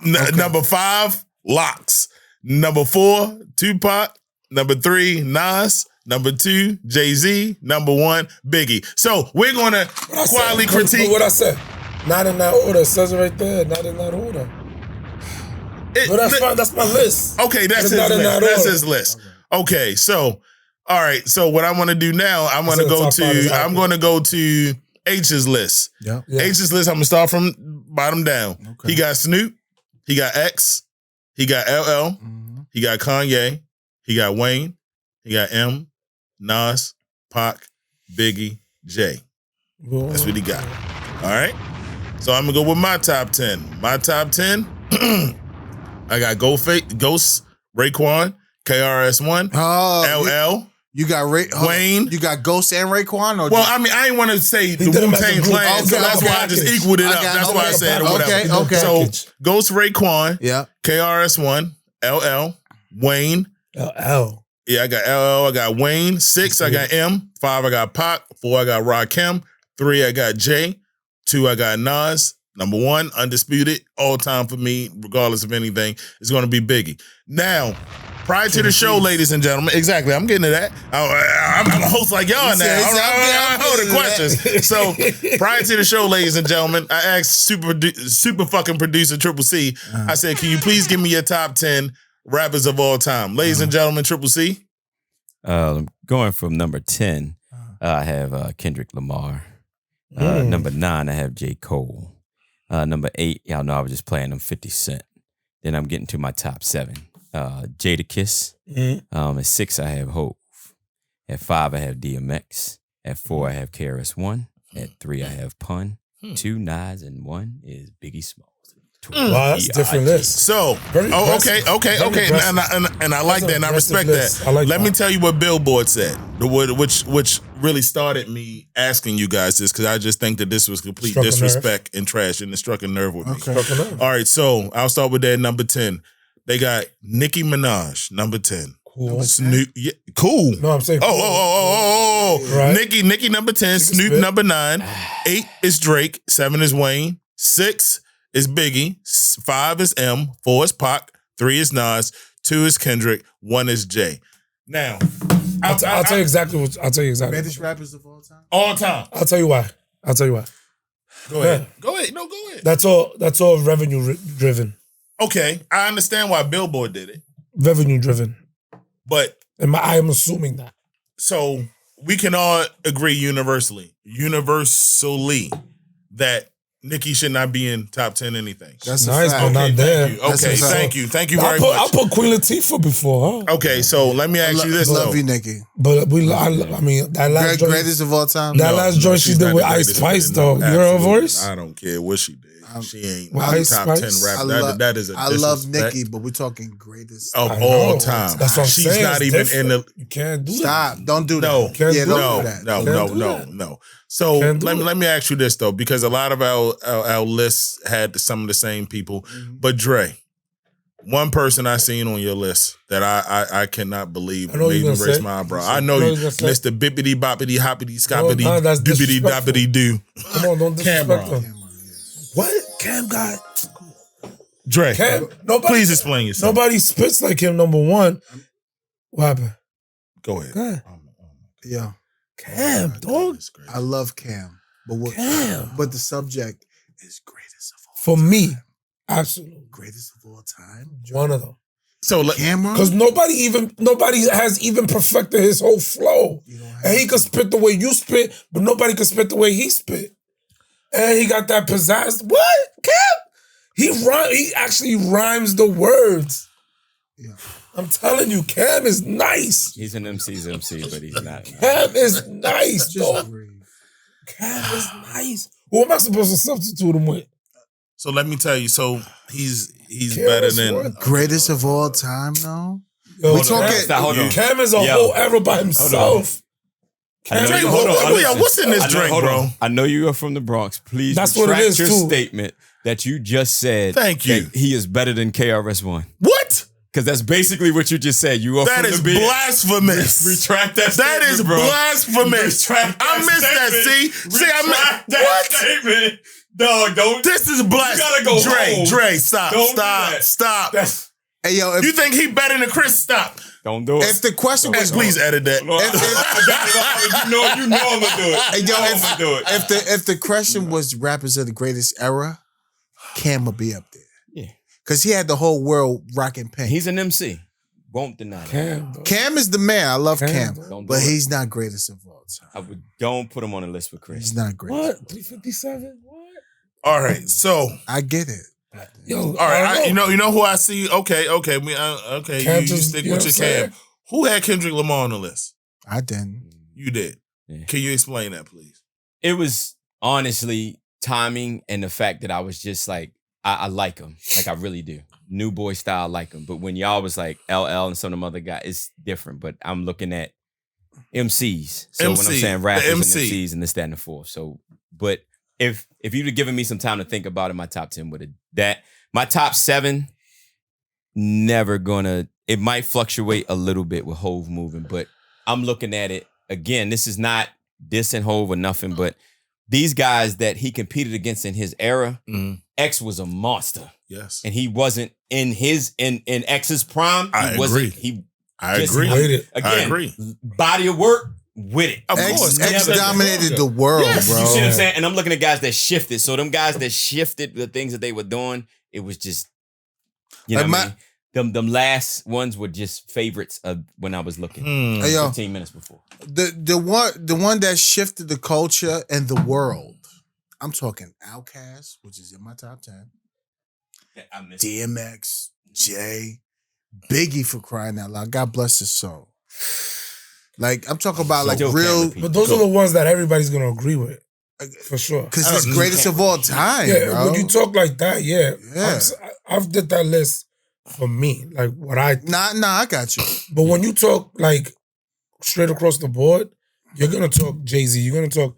Number 5, Locks. Number 4, Tupac. Number 3, Nas. Number 2, Jay-Z. Number 1, Biggie. So we're going to quietly critique. What I said. Not in that order. It says it right there. Not in that order. But that's fine. That's my list. Okay, that's his list. That's his list. Okay, so, all right. So what I want to do now, I'm going to go to H's list. Yeah. H's list, I'm going to start from bottom down. Okay. He got Snoop. He got X. He got LL. He got Kanye. He got Wayne. He got M. Nas, Pac, Biggie, Jay. That's what he got. All right? So I'm going to go with my top 10. My top 10, I got Ghost Raekwon, KRS-One, LL. You got Wayne. You got Ghost and Raekwon? Or well, I mean, I ain't want to say the Wu-Tang Clan, so that's why I just equaled it up. That's why I said or whatever. Okay. So Ghost Raekwon, yeah. KRS-One, LL, Wayne. LL. Yeah, I got LL, I got Wayne. 6, I got M. 5, I got Pac. 4, I got Rakim. 3, I got Jay. 2, I got Nas. Number 1, undisputed, all time for me, regardless of anything, is going to be Biggie. Now, prior to the show, ladies and gentlemen, exactly, I'm getting to that. I'm a host like y'all now. I hold the questions. So, prior to the show, ladies and gentlemen, I asked super fucking producer Triple C. I said, can you please give me your top 10 rappers of all time? Ladies and gentlemen, Triple C. Going from number 10, I have Kendrick Lamar. Number 9, I have J. Cole. Number 8, y'all know I was just playing them 50 Cent. Then I'm getting to my top 7. Jadakiss. At 6, I have Hove. At 5, I have DMX. At 4, I have KRS-One. At 3, I have Pun. 2, Nas, and 1 is Biggie Smalls. Wow, that's a different list. So, okay. And I like that, and I respect that. Let me tell you what Billboard said, which really started me asking you guys this, because I just think that this was complete disrespect and trash, and it struck a nerve with me. All right, so I'll start with that number 10. They got Nicki Minaj, number 10. Cool. Snoop, yeah, cool. No, I'm saying Right. Nicki number 10, Snoop number 9, 8 is Drake, 7 is Wayne, 6 is Biggie, 5 is M, 4 is Pac, 3 is Nas, 2 is Kendrick, 1 is Jay. Now, I'll tell you exactly. Greatest rappers of all time. All time. I'll tell you why. Go ahead. Go ahead. No, go ahead. That's all revenue driven. Okay, I understand why Billboard did it. Revenue driven. But I am assuming that. So we can all agree universally, that Nicki should not be in top 10 anything. That's nice, but not there. Thank you very much. I put Queen Latifah before. Huh? Okay, so let me ask you this. Love you, Nicki. But I mean, that last greatest of all time. That last joint she did with Ice Spice, though. You heard her voice? I don't care what she did. She ain't top 10 rapper. That is a I love Nicki, but we're talking greatest of all time. That's what I'm saying. She's not even in the. You can't do that. Don't do that. No. So let me ask you this though, because a lot of our lists had some of the same people, but Dre, one person I seen on your list that I cannot believe made me raise my eyebrow. I know you, Mr. Bippity Boppity Hoppity Scoppity Doobity Doppity Doo. Come on, don't disrespect him. What? Cam got Dre. Cam, please explain yourself. Nobody spits like him, number 1. What happened? Go ahead. Yeah. Cam, dog. I love Cam. But Cam. But the subject is greatest of all For time. Me, absolutely. Greatest of all time. One of them. So Cameron? Because nobody has even perfected his whole flow. And he could spit the way you spit, but nobody could spit the way he spit. And he got that pizzazz. What? Cam? He actually rhymes the words. Yeah. I'm telling you, Cam is nice. He's an MC's MC, but he's not. Cam is nice, Just Cam is nice. Who am I supposed to substitute him with? So let me tell you. So he's better than greatest of all time, though. Yo, we talking. Hold on. Cam is a whole era by himself. What's in this drink, bro? I know you are from the Bronx. Please retract your statement that you just said. Thank you. That he is better than KRS-One. What? Because that's basically what you just said. You are that from is the beat. Blasphemous. Retract that statement, That is bro. blasphemous. I missed that. See, I missed that statement. Dog, don't. This is blasphemous. You gotta go home. Dre, stop. Stop. Hey, yo, you think he better than Chris? Stop. Don't do it. If the question was, please edit that. You know I'm gonna do it. Hey, yo, if the question was rappers of the greatest era, Cam would be up there. Yeah, because he had the whole world rocking Pink. He's an MC. Won't deny that. Cam is the man. I love Cam, but he's not greatest of all time. Don't put him on the list with Chris. He's not great. What? 357? What? All right, so I get it. Yo, all right, you know who I see. Okay. You stick with your Cam. Who had Kendrick Lamar on the list? I didn't. You did. Yeah. Can you explain that, please? It was honestly timing and the fact that I was just like I like him. Like I really do. New boy style, I like him. But when y'all was like LL and some of them other guys, it's different. But I'm looking at MCs. So when I'm saying rappers and MCs and this, that, and the fourth. So, but if you'd have given me some time to think about it, my top 10 would have that. My top 7, never gonna. It might fluctuate a little bit with Hove moving, but I'm looking at it again. This is not dissing Hove or nothing, but these guys that he competed against in his era, X was a monster. Yes, and he wasn't in X's prime. I agree. I agree. Body of work with it. Of course, X dominated the world, bro. You see what I'm saying? And I'm looking at guys that shifted. So them guys that shifted the things that they were doing, it was just, you know what I mean? Them last ones were just favorites of when I was looking. 15 minutes before. The one that shifted the culture and the world. I'm talking Outkast, which is in my top 10. DMX, Jay, Biggie, for crying out loud. God bless his soul. Like, I'm talking about like real. But those are the ones that everybody's gonna agree with. For sure. Because it's greatest of all time, yeah, bro. When you talk like that, yeah. I've did that list for me. Like what I Nah, I got you. But when you talk like straight across the board, you're gonna talk Jay-Z, you're gonna talk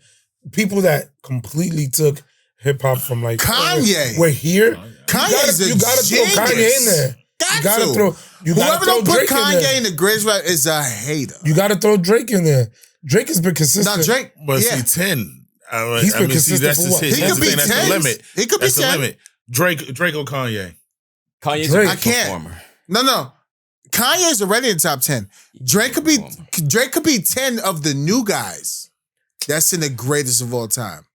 people that completely took hip hop from like Kanye. We're here. Kanye's you gotta throw Kanye in there. Whoever don't put Kanye in the greatest rap is a hater. You gotta throw Drake in there. Drake has been consistent. Now Drake, see 10. He's been consistent for what? He could be 10. That's the limit. He could be 10. The limit. Drake or Kanye? Kanye's a performer. No. Kanye's already in the top 10. Drake could be 10 of the new guys. That's in the greatest of all time.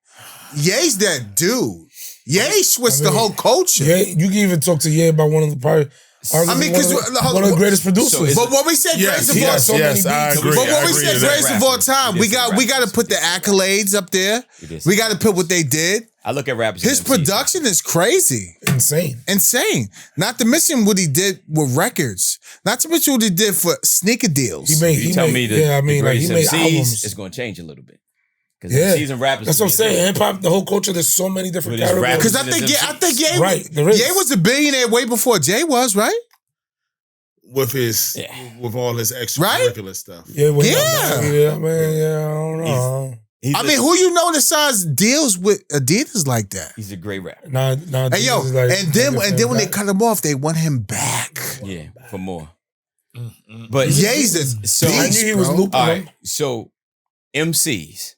Ye's that dude. Ye switched the whole culture. Yeah, you can even talk to Ye about one of the probably. Because one of the greatest producers. But when we say greatest of all time, I agree. But when we say greatest of all time, we got to put the accolades up there. We got to put what they did. I look at rappers. His production is crazy, insane. Not to mention what he did with records. Not to mention what he did for sneaker deals. He made albums. It's going to change a little bit. Yeah, seasoned rappers. That's what I'm saying. Hip hop, the whole culture. There's so many different categories. Because I think Ye was a billionaire way before Jay was, right? With all his extracurricular stuff. Yeah, I don't know. I mean, who you know that signs deals with Adidas like that? He's a great rapper. Hey yo, and then when they cut him off, they want him back. Yeah, for more. But Ye's a beast, I knew he was looping. All right, so MCs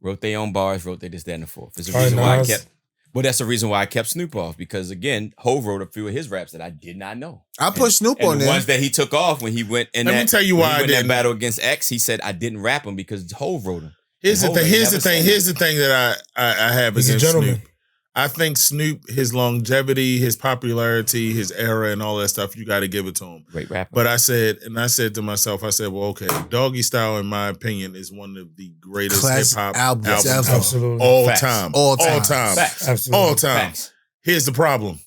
wrote their own bars, wrote their this, that, and the fourth. There's a reason why I kept. Well, that's the reason why I kept Snoop off, because again, Hov wrote a few of his raps that I did not know. I put Snoop on there. The ones that he took off when he went in Let me tell you why I didn't. That battle against X, he said I didn't rap him because Hov wrote him. Here's the thing that I have against Snoop. I think Snoop, his longevity, his popularity, his era, and all that stuff, you got to give it to him. Great rapper. But I said to myself, well, okay, Doggy Style, in my opinion, is one of the greatest hip hop albums absolutely. All time. Facts. Here's the problem.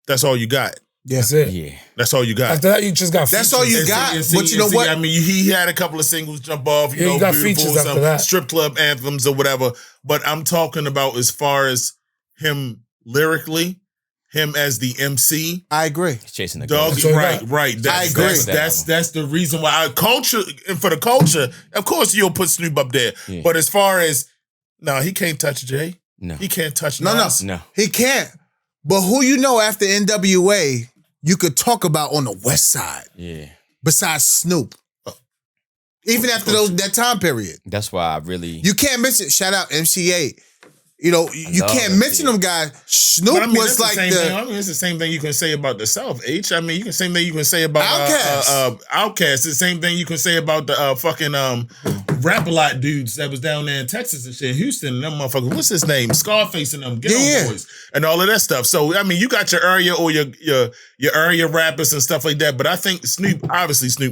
That's all you got. That's it. Yeah. That's all you got. After that, you just got features. That's all you got. But you know what? I mean, he had a couple of singles jump off, you got features after that. Strip club anthems or whatever. But I'm talking about as far as him lyrically, him as the MC. I agree. He's chasing the Dog, right. I agree. That's the reason why culture, and for the culture, of course you'll put Snoop up there. Yeah. But as far as he can't touch Jay. No. He can't touch Nas. No. He can't. But who you know after NWA you could talk about on the West Side? Yeah. Besides Snoop. Even after that time period. That's why I really... You can't mention... Shout out MC8. You know, you can't mention them guys. Snoop was like it's the same thing you can say about the South, H. I mean, same thing you can say about Outkast. It's the same thing you can say about the fucking Rap-A-Lot dudes that was down there in Texas and shit, Houston, and them motherfuckers. What's his name? Scarface and them, Ghetto Boys, and all of that stuff. So I mean, you got your area or your area rappers and stuff like that. But I think Snoop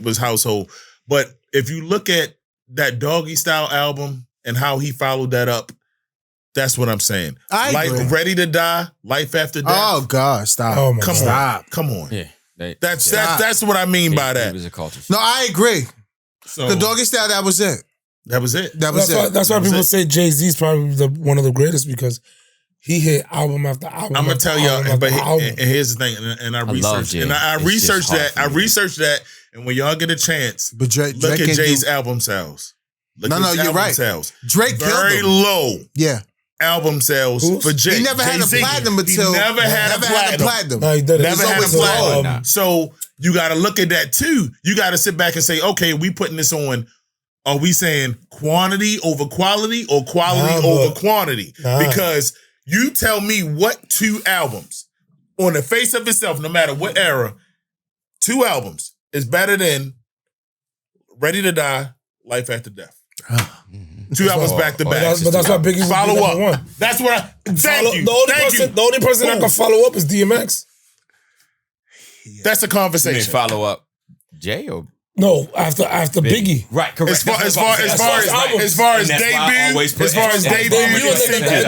was household. But if you look at that Doggy Style album and how he followed that up. That's what I'm saying. Ready to Die, Life After Death. Oh God, stop! Oh my God. Come on. Yeah, that's what I mean by that. It was a culture. No, I agree. So the Doggy Style, that was it. That was it. That's why people say Jay-Z is probably one of the greatest, because he hit album after album. I'm gonna tell y'all, but album. and here's the thing, and I researched, and I researched that. I researched that, and when y'all get a chance, but Drake look at Jay's album sales. No, you're right. Sales. Drake very killed him. low. Yeah. Album sales for Jay. He never had a platinum until he never had a platinum. No, he didn't. Never had a platinum. So you got to look at that too. You got to sit back and say, okay, we putting this on. Are we saying quantity over quality or quality over quantity? Because you tell me what 2 albums on the face of itself, no matter what era, 2 albums is better than Ready to Die, Life After Death. 2 albums back to back. But that's why Biggie follow up. One. That's what I. Thank you. The only person that can follow up is DMX. That's a conversation. You mean follow up Jay or no? After Biggie. Right. Correct. As far as debut, and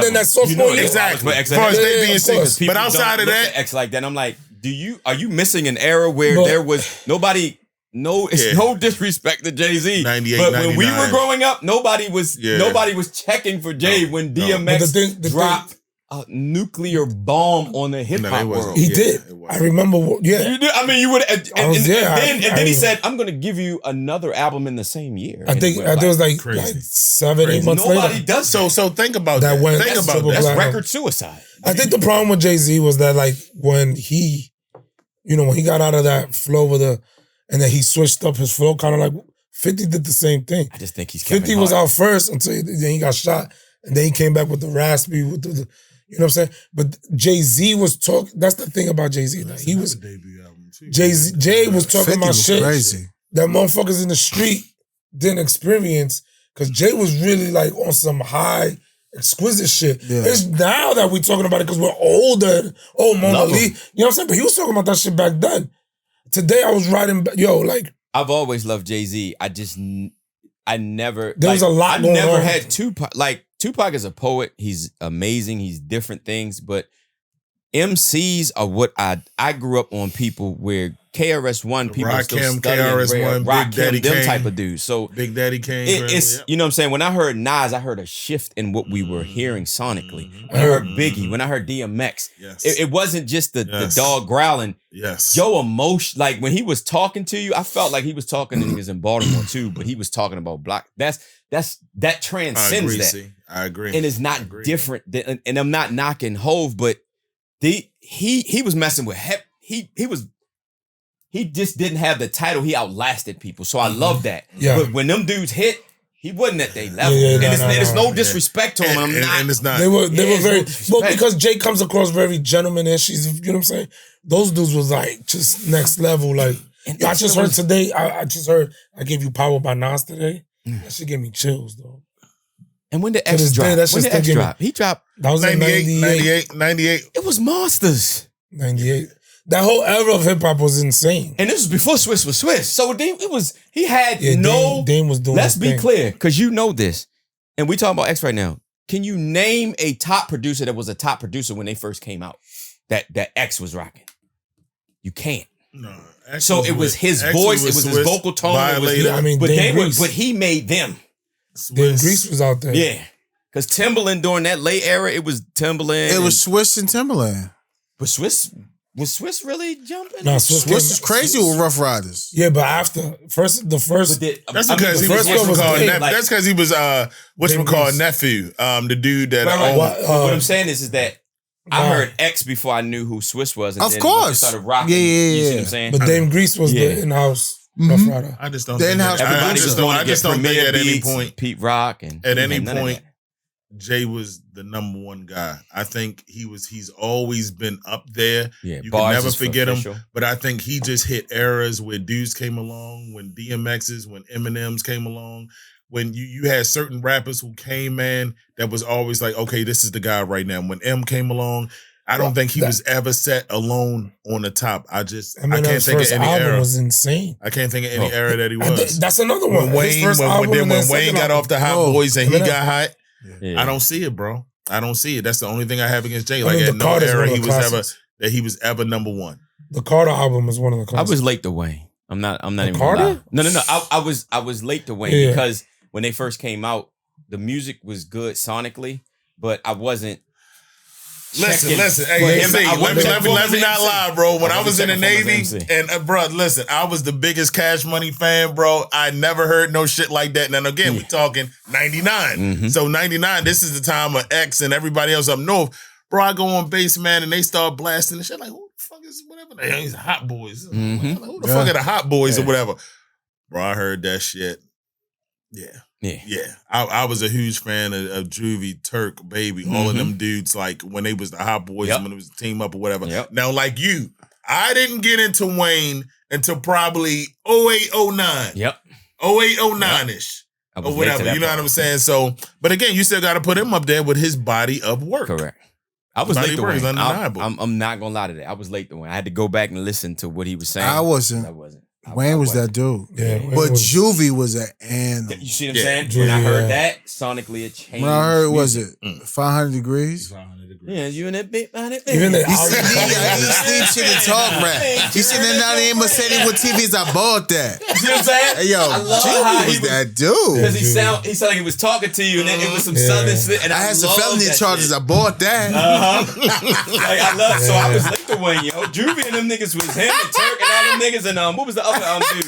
then that sophomore year. Exactly. As far as debut and singles, but outside of that, X like that, I'm like, are you missing an era where there was nobody? No, it's no disrespect to Jay-Z. 98, but 99. when we were growing up, nobody was checking for Jay when DMX dropped a nuclear bomb on the hip hop world. He did. I remember. Yeah. You did? I mean, you would. And then he said, "I'm going to give you another album in the same year." I think it was like 7, 8 months later. Nobody does so think about that. Think about that. That's record suicide. I think the problem with Jay-Z was that like when he got out of that flow with and then he switched up his flow, kind of like 50 did the same thing. I just think he's 50 was out first until then he got shot, and then he came back with the raspy, with the you know what I'm saying? But Jay-Z was talking. That's the thing about Jay-Z. Like he was a debut album too. Jay was talking about shit crazy that motherfuckers in the street didn't experience, because Jay was really like on some high, exquisite shit. Yeah. It's now that we're talking about it because we're older. Oh, Mona Lee. You know what I'm saying? But he was talking about that shit back then. Today I was writing, I've always loved Jay-Z. I never. There was a lot going on. I never had Tupac. Like, Tupac is a poet. He's amazing. He's different things. But MCs are what I grew up on, people where KRS-One, people are still studying KRS-One, Rakim, Big Daddy them Kane. Type of dudes. So Big Daddy Kane. It's you know what I'm saying? When I heard Nas, I heard a shift in what we were hearing sonically. When I heard Biggie, when I heard DMX, it wasn't just the dog growling. Yes. Yo, emotion, like when he was talking to you, I felt like he was talking, and he was in Baltimore too, but he was talking about black. That transcends that. I agree. And it's not different. And I'm not knocking Hove, but he was messing with he just didn't have the title. He outlasted people. So I love that. Yeah. But when them dudes hit, he wasn't at their level. It's no disrespect to him. And it's not. They were very, well, because Jay comes across very gentlemanish. You know what I'm saying? Those dudes was like just next level. Like, I just heard today, I just heard I Gave You Power by Nas today. That shit gave me chills, though. And when the X dropped, he dropped. That was 98. It was monsters. 98. That whole era of hip hop was insane. And this was before Swiss was Swiss. So Dame was doing. Let's be clear, because you know this. And we talking about X right now. Can you name a top producer that was a top producer when they first came out? That X was rocking. You can't. No. So it was his voice, it was his vocal tone. But he made them. Then Grease was out there. Yeah. Because Timbaland during that late era, it was Timbaland. It was Swiss and Timbaland. But was Swiss really jumping? No, Swiss was crazy with Rough Riders. Yeah, but after that's because he was whatchamacallit nephew, the dude that. What I'm saying is that I heard X before I knew who Swiss was, and of course started rocking. Yeah. You see what I'm saying? But Dame Grease was the in-house Rough Rider. I just don't. Everybody was going to get Premier at any Beats, point, Pete Rock, and at any point, Jay was the number one guy. I think he's always been up there. Yeah, you can never forget him. But I think he just hit eras where dudes came along, when DMX's, when Eminem's came along, when you had certain rappers who came, man, that was always like, okay, this is the guy right now. When M came along, I don't think he was ever set alone on the top. I can't think of any era. Was insane. I can't think of any era that he was. That's another one. When Wayne got off the Hot Boys and he got hot. Yeah. I don't see it, bro. I don't see it. That's the only thing I have against Jay. Like, at no era he was ever number one. The Carter album is one of the classics. I was late to Wayne. I'm not even Carter? No. I was late to Wayne because when they first came out, the music was good sonically, but I wasn't Listen. Hey, let me not lie, bro. When I was in the Navy, and bro, listen, I was the biggest Cash Money fan, bro. I never heard no shit like that. And again, we talking 99. Mm-hmm. So 99, this is the time of X and everybody else up north. Bro, I go on base, man, and they start blasting the shit like, who the fuck is whatever? These Hot Boys. Mm-hmm. Like, who the fuck are the Hot Boys or whatever? Bro, I heard that shit. Yeah. I was a huge fan of Juvie, Turk, Baby, all of them dudes, like when they was the Hot Boys, when it was the team up or whatever. Yep. Now, like you, I didn't get into Wayne until probably 08, 09. Yep. 08, 09-ish. Or whatever. You know what I'm saying? So, but again, you still got to put him up there with his body of work. Correct. I was late to Wayne. Undeniable. I'm not gonna lie to that. I was late to Wayne. I had to go back and listen to what he was saying. I wasn't. Wayne was that dude. Yeah, but Juvie was an animal. You see what I'm saying? When I heard that, sonically it changed. When I heard, was it 500 degrees? 500 degrees. Yeah, you in that bit, Even that He sleep shit and talk rap. He sitting there now in Mercedes with TVs. I bought that. You see what I'm saying? Hey, yo, Juvie was that dude. Because he sounded like he was talking to you, and then it was some southern shit. And I had some felony charges. I bought that. Like I love. So I was late to Wayne, yo. Juvie and them niggas was him and Turk and all them niggas, and what was the other dude?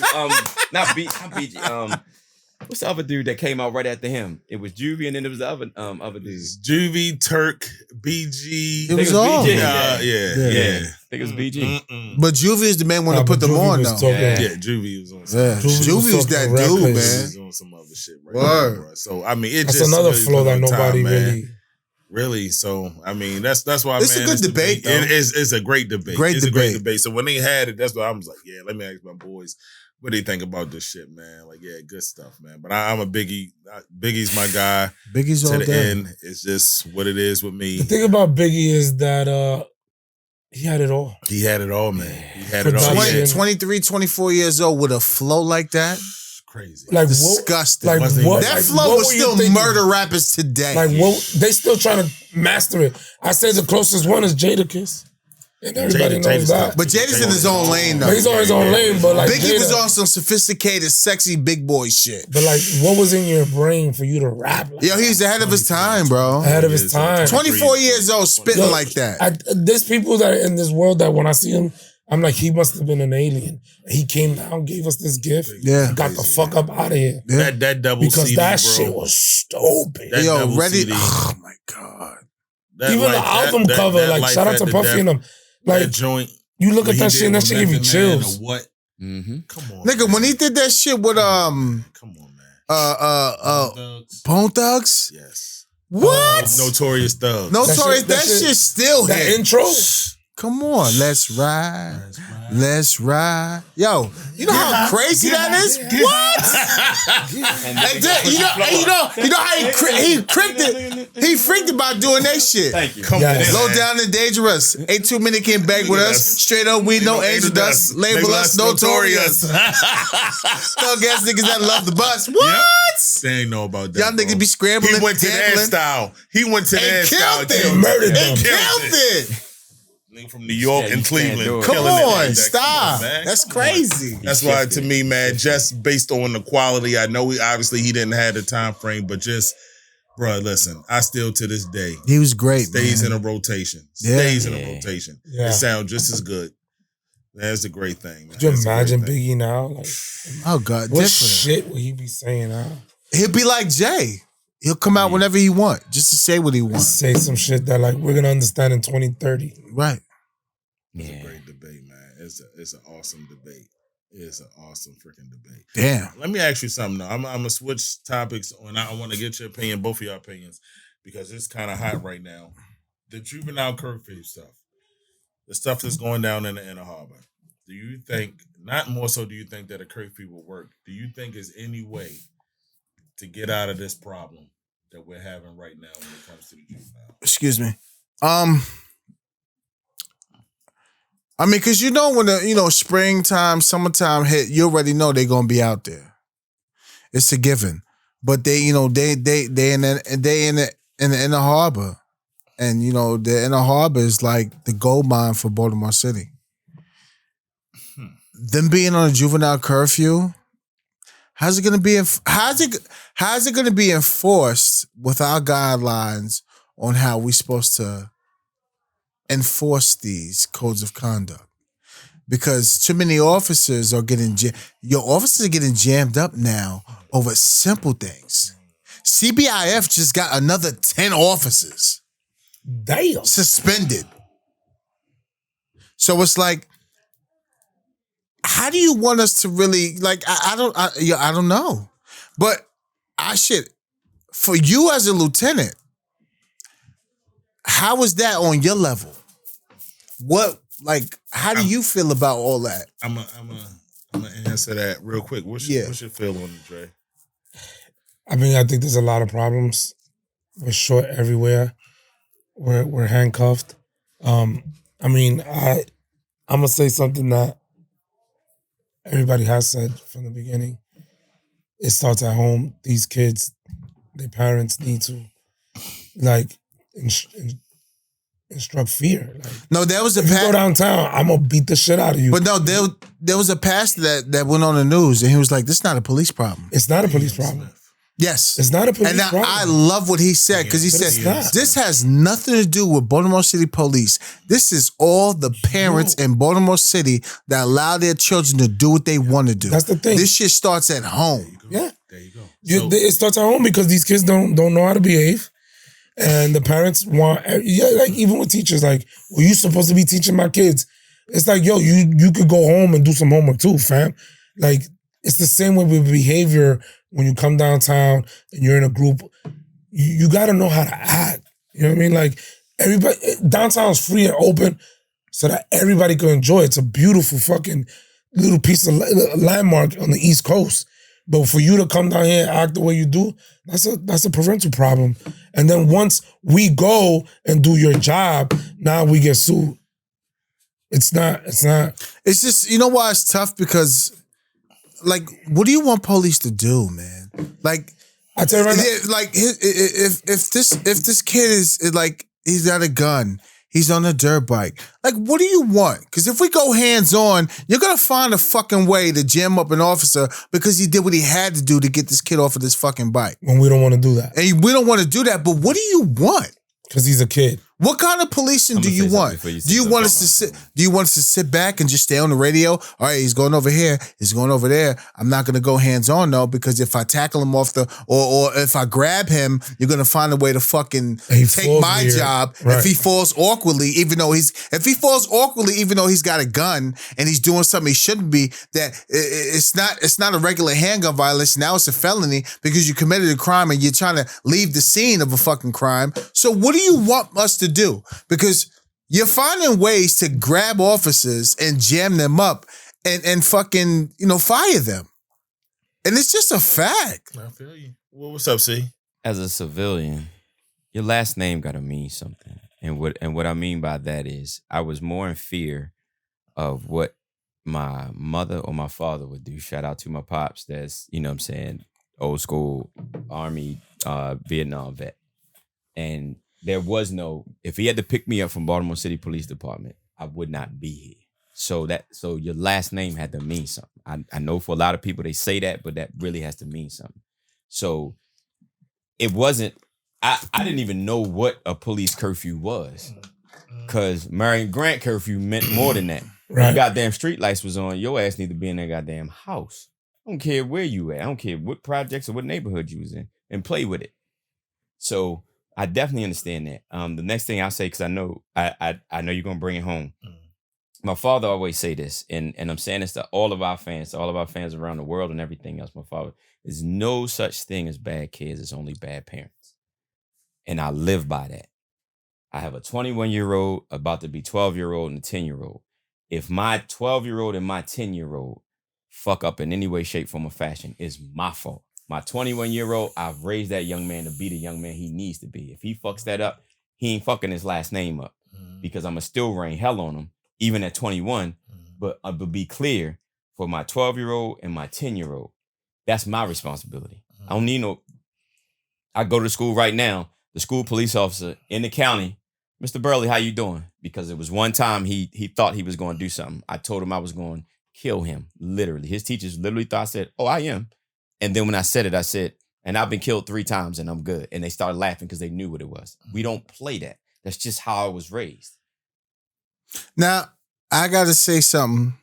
Not BG. What's the other dude that came out right after him? It was Juvie, and then there was the other dudes. Juvie, Turk, BG. It was all. BG. Yeah. I think it was BG. But Juvie is the man when to put them on, though. Juvie was on some Juvie was that dude, man. He was on some other shit right now, bro. So, I mean, that's another flow that nobody really. So, I mean, that's why, it's man. It's a good debate, though. It's a great debate. Great debate. So, when they had it, that's why I was like, yeah, let me ask my boys, what do you think about this shit, man? Like, yeah, good stuff, man. But I'm a Biggie. Biggie's my guy. Biggie's all to the day. end. It's just what it is with me. The thing about Biggie is that he had it all. He had it all, man. He had it all. 23, 24 years old with a flow like that. Crazy. Like disgusting. Like what, that flow was still murder rappers today. Like what? They still trying to master it. I say the closest one is Jadakiss. And everybody knows that. But Jada's in his own lane, though. He's on his own lane, but like Biggie was on some sophisticated, sexy big boy shit. But like, what was in your brain for you to rap? Like yo, he's ahead of his time, bro. Ahead of his time. 24 years old, spitting like that. There's people that are in this world that when I see him, I'm like, he must have been an alien. He came down, gave us this gift, and got the fuck up out of here. Yeah. That double because CD, that bro. shit was stupid. Yo, ready? CD. Oh my god! Even the album cover, like shout out to Puffy and them. Like that joint, you look at that shit and that shit give you chills. What? Mm-hmm. Come on, nigga. When he did that shit with come on, man. Bone Thugs. Yes. What? Notorious Thugs. Notorious. That shit still that hit. intro. Come on, let's ride. Let's ride. Yo, you know how crazy that is? What? You know how he cricked it? He freaked about doing that shit. Thank you. Come on, Low down and dangerous. Ain't too many can beg with us. Straight up, we no angel dust. Label us notorious. Thug ass niggas that love the bus. What? They ain't know about that. Y'all niggas be scrambling. He went to their style. He went to their style. Murdered them. Killed it. From New York and Cleveland. Come on, stop. stop. That's crazy. That's why, to me, man, just based on the quality, I know he didn't have the time frame, but just, bro, listen, I still to this day. He was great. Stays man. in a rotation. Yeah. Stays in a rotation. Yeah. It sounds just as good. That's a great thing, man. Could you imagine Biggie now? Like, oh God, what different shit would he be saying now? He'll be like Jay. He'll come out whenever he want, just to say what he wants. Say some shit that like we're gonna understand in 2030. Right. It's a great debate, man. It's an awesome debate. It's an awesome freaking debate. Damn. Let me ask you something though. I'm gonna switch topics, and I want to get your opinion, both of your opinions, because it's kind of hot right now. The juvenile curfew stuff, the stuff that's going down in the inner harbor. Do you think, not more so, do you think that a curfew will work? Do you think there's any way to get out of this problem that we're having right now when it comes to the juvenile? Excuse me. I mean, cause you know when the springtime, summertime hit, you already know they're gonna be out there. It's a given. But they in the inner harbor, and the inner harbor is like the gold mine for Baltimore City. Them being on a juvenile curfew, how's it gonna be enforced with our guidelines on how we supposed to enforce these codes of conduct because too many officers are getting jammed up now over simple things. CBIF just got another 10 officers. Damn. Suspended. So it's like, how do you want us to really like? I don't know, but for you as a lieutenant, how is that on your level? How do you feel about all that? I'm gonna answer that real quick. What's your feel on it, Dre? I mean, I think there's a lot of problems. We're short everywhere. We're handcuffed. I mean, I'm gonna say something that everybody has said from the beginning. It starts at home. These kids, their parents need to instruct fear. No, there was if you go downtown, I'm gonna beat the shit out of you. But no, there was a pastor that went on the news and he was like, "This is not a police problem." It's not a police problem. Yes. It's not a police problem. And I love what he said because he said, this has nothing to do with Baltimore City Police. This is all the parents in Baltimore City that allow their children to do what they want to do. That's the thing. This shit starts at home. Yeah. There you go. It starts at home because these kids don't know how to behave. And the parents want, even with teachers, well, you supposed to be teaching my kids. It's like, yo, you could go home and do some homework too, fam. It's the same way with behavior when you come downtown and you're in a group. You got to know how to act. You know what I mean? Everybody, downtown's free and open so that everybody can enjoy it. It's a beautiful fucking little piece of landmark on the East Coast. But for you to come down here and act the way you do, that's a parental problem. And then once we go and do your job, now we get sued. It's not. It's just, you know why it's tough? Because, what do you want police to do, man? I tell you right now, if this kid is he's got a gun, he's on a dirt bike. What do you want? Because if we go hands on, you're gonna find a fucking way to jam up an officer because he did what he had to do to get this kid off of this fucking bike. When we don't want to do that, and we don't want to do that. But what do you want? Because he's a kid. What kind of policing do you want? Do you want us to sit? Do you want us to sit back and just stay on the radio? All right, he's going over here. He's going over there. I'm not going to go hands on though, because if I tackle him off or if I grab him, you're going to find a way to fucking take my job. Right. If he falls awkwardly, even though he's got a gun and he's doing something he shouldn't be, that it's not a regular handgun violation. Now it's a felony because you committed a crime and you're trying to leave the scene of a fucking crime. So what do you want us to do? Because you're finding ways to grab officers and jam them up and fucking, fire them. And it's just a fact. I feel you. Well, what's up, C? As a civilian, your last name gotta mean something. And what I mean by that is I was more in fear of what my mother or my father would do. Shout out to my pops that's, old school Army Vietnam vet. And there was if he had to pick me up from Baltimore City Police Department, I would not be here. So your last name had to mean something. I know for a lot of people they say that, but that really has to mean something. So it wasn't, I didn't even know what a police curfew was. Because Marion Grant curfew meant more than that. Right. When goddamn street lights was on, your ass need to be in that goddamn house. I don't care where you at. I don't care what projects or what neighborhood you was in, and play with it. So I definitely understand that. The next thing I'll say, because I know you're gonna bring it home. My father always say this, and I'm saying this to all of our fans around the world and everything else. My father, there's no such thing as bad kids. It's only bad parents, and I live by that. I have a 21-year-old, about to be 12-year-old, and a 10-year-old. If my 12-year-old and my 10-year-old fuck up in any way, shape, form, or fashion, it's my fault. My 21-year-old, I've raised that young man to be the young man he needs to be. If he fucks that up, he ain't fucking his last name up because I'ma still rain hell on him, even at 21. But be clear, for my 12-year-old and my 10-year-old, that's my responsibility. I don't need I go to school right now, the school police officer in the county, Mr. Burley, how you doing? Because it was one time he thought he was going to do something. I told him I was going to kill him, literally. His teachers literally thought I said, oh, I am. And then when I said it, I said, and I've been killed 3 times and I'm good. And they started laughing because they knew what it was. We don't play that. That's just how I was raised. Now, I got to say something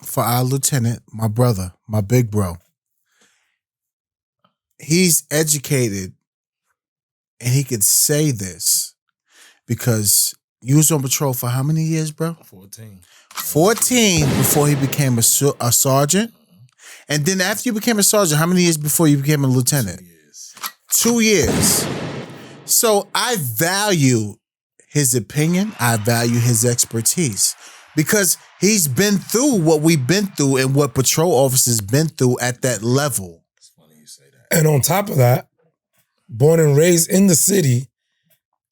for our lieutenant, my brother, my big bro. He's educated and he could say this because you was on patrol for how many years, bro? 14. 14 before he became a sergeant. And then after you became a sergeant, how many years before you became a lieutenant? 2 years. 2 years. So I value his opinion. I value his expertise because he's been through what we've been through and what patrol officers been through at that level. It's funny you say that. And on top of that, born and raised in the city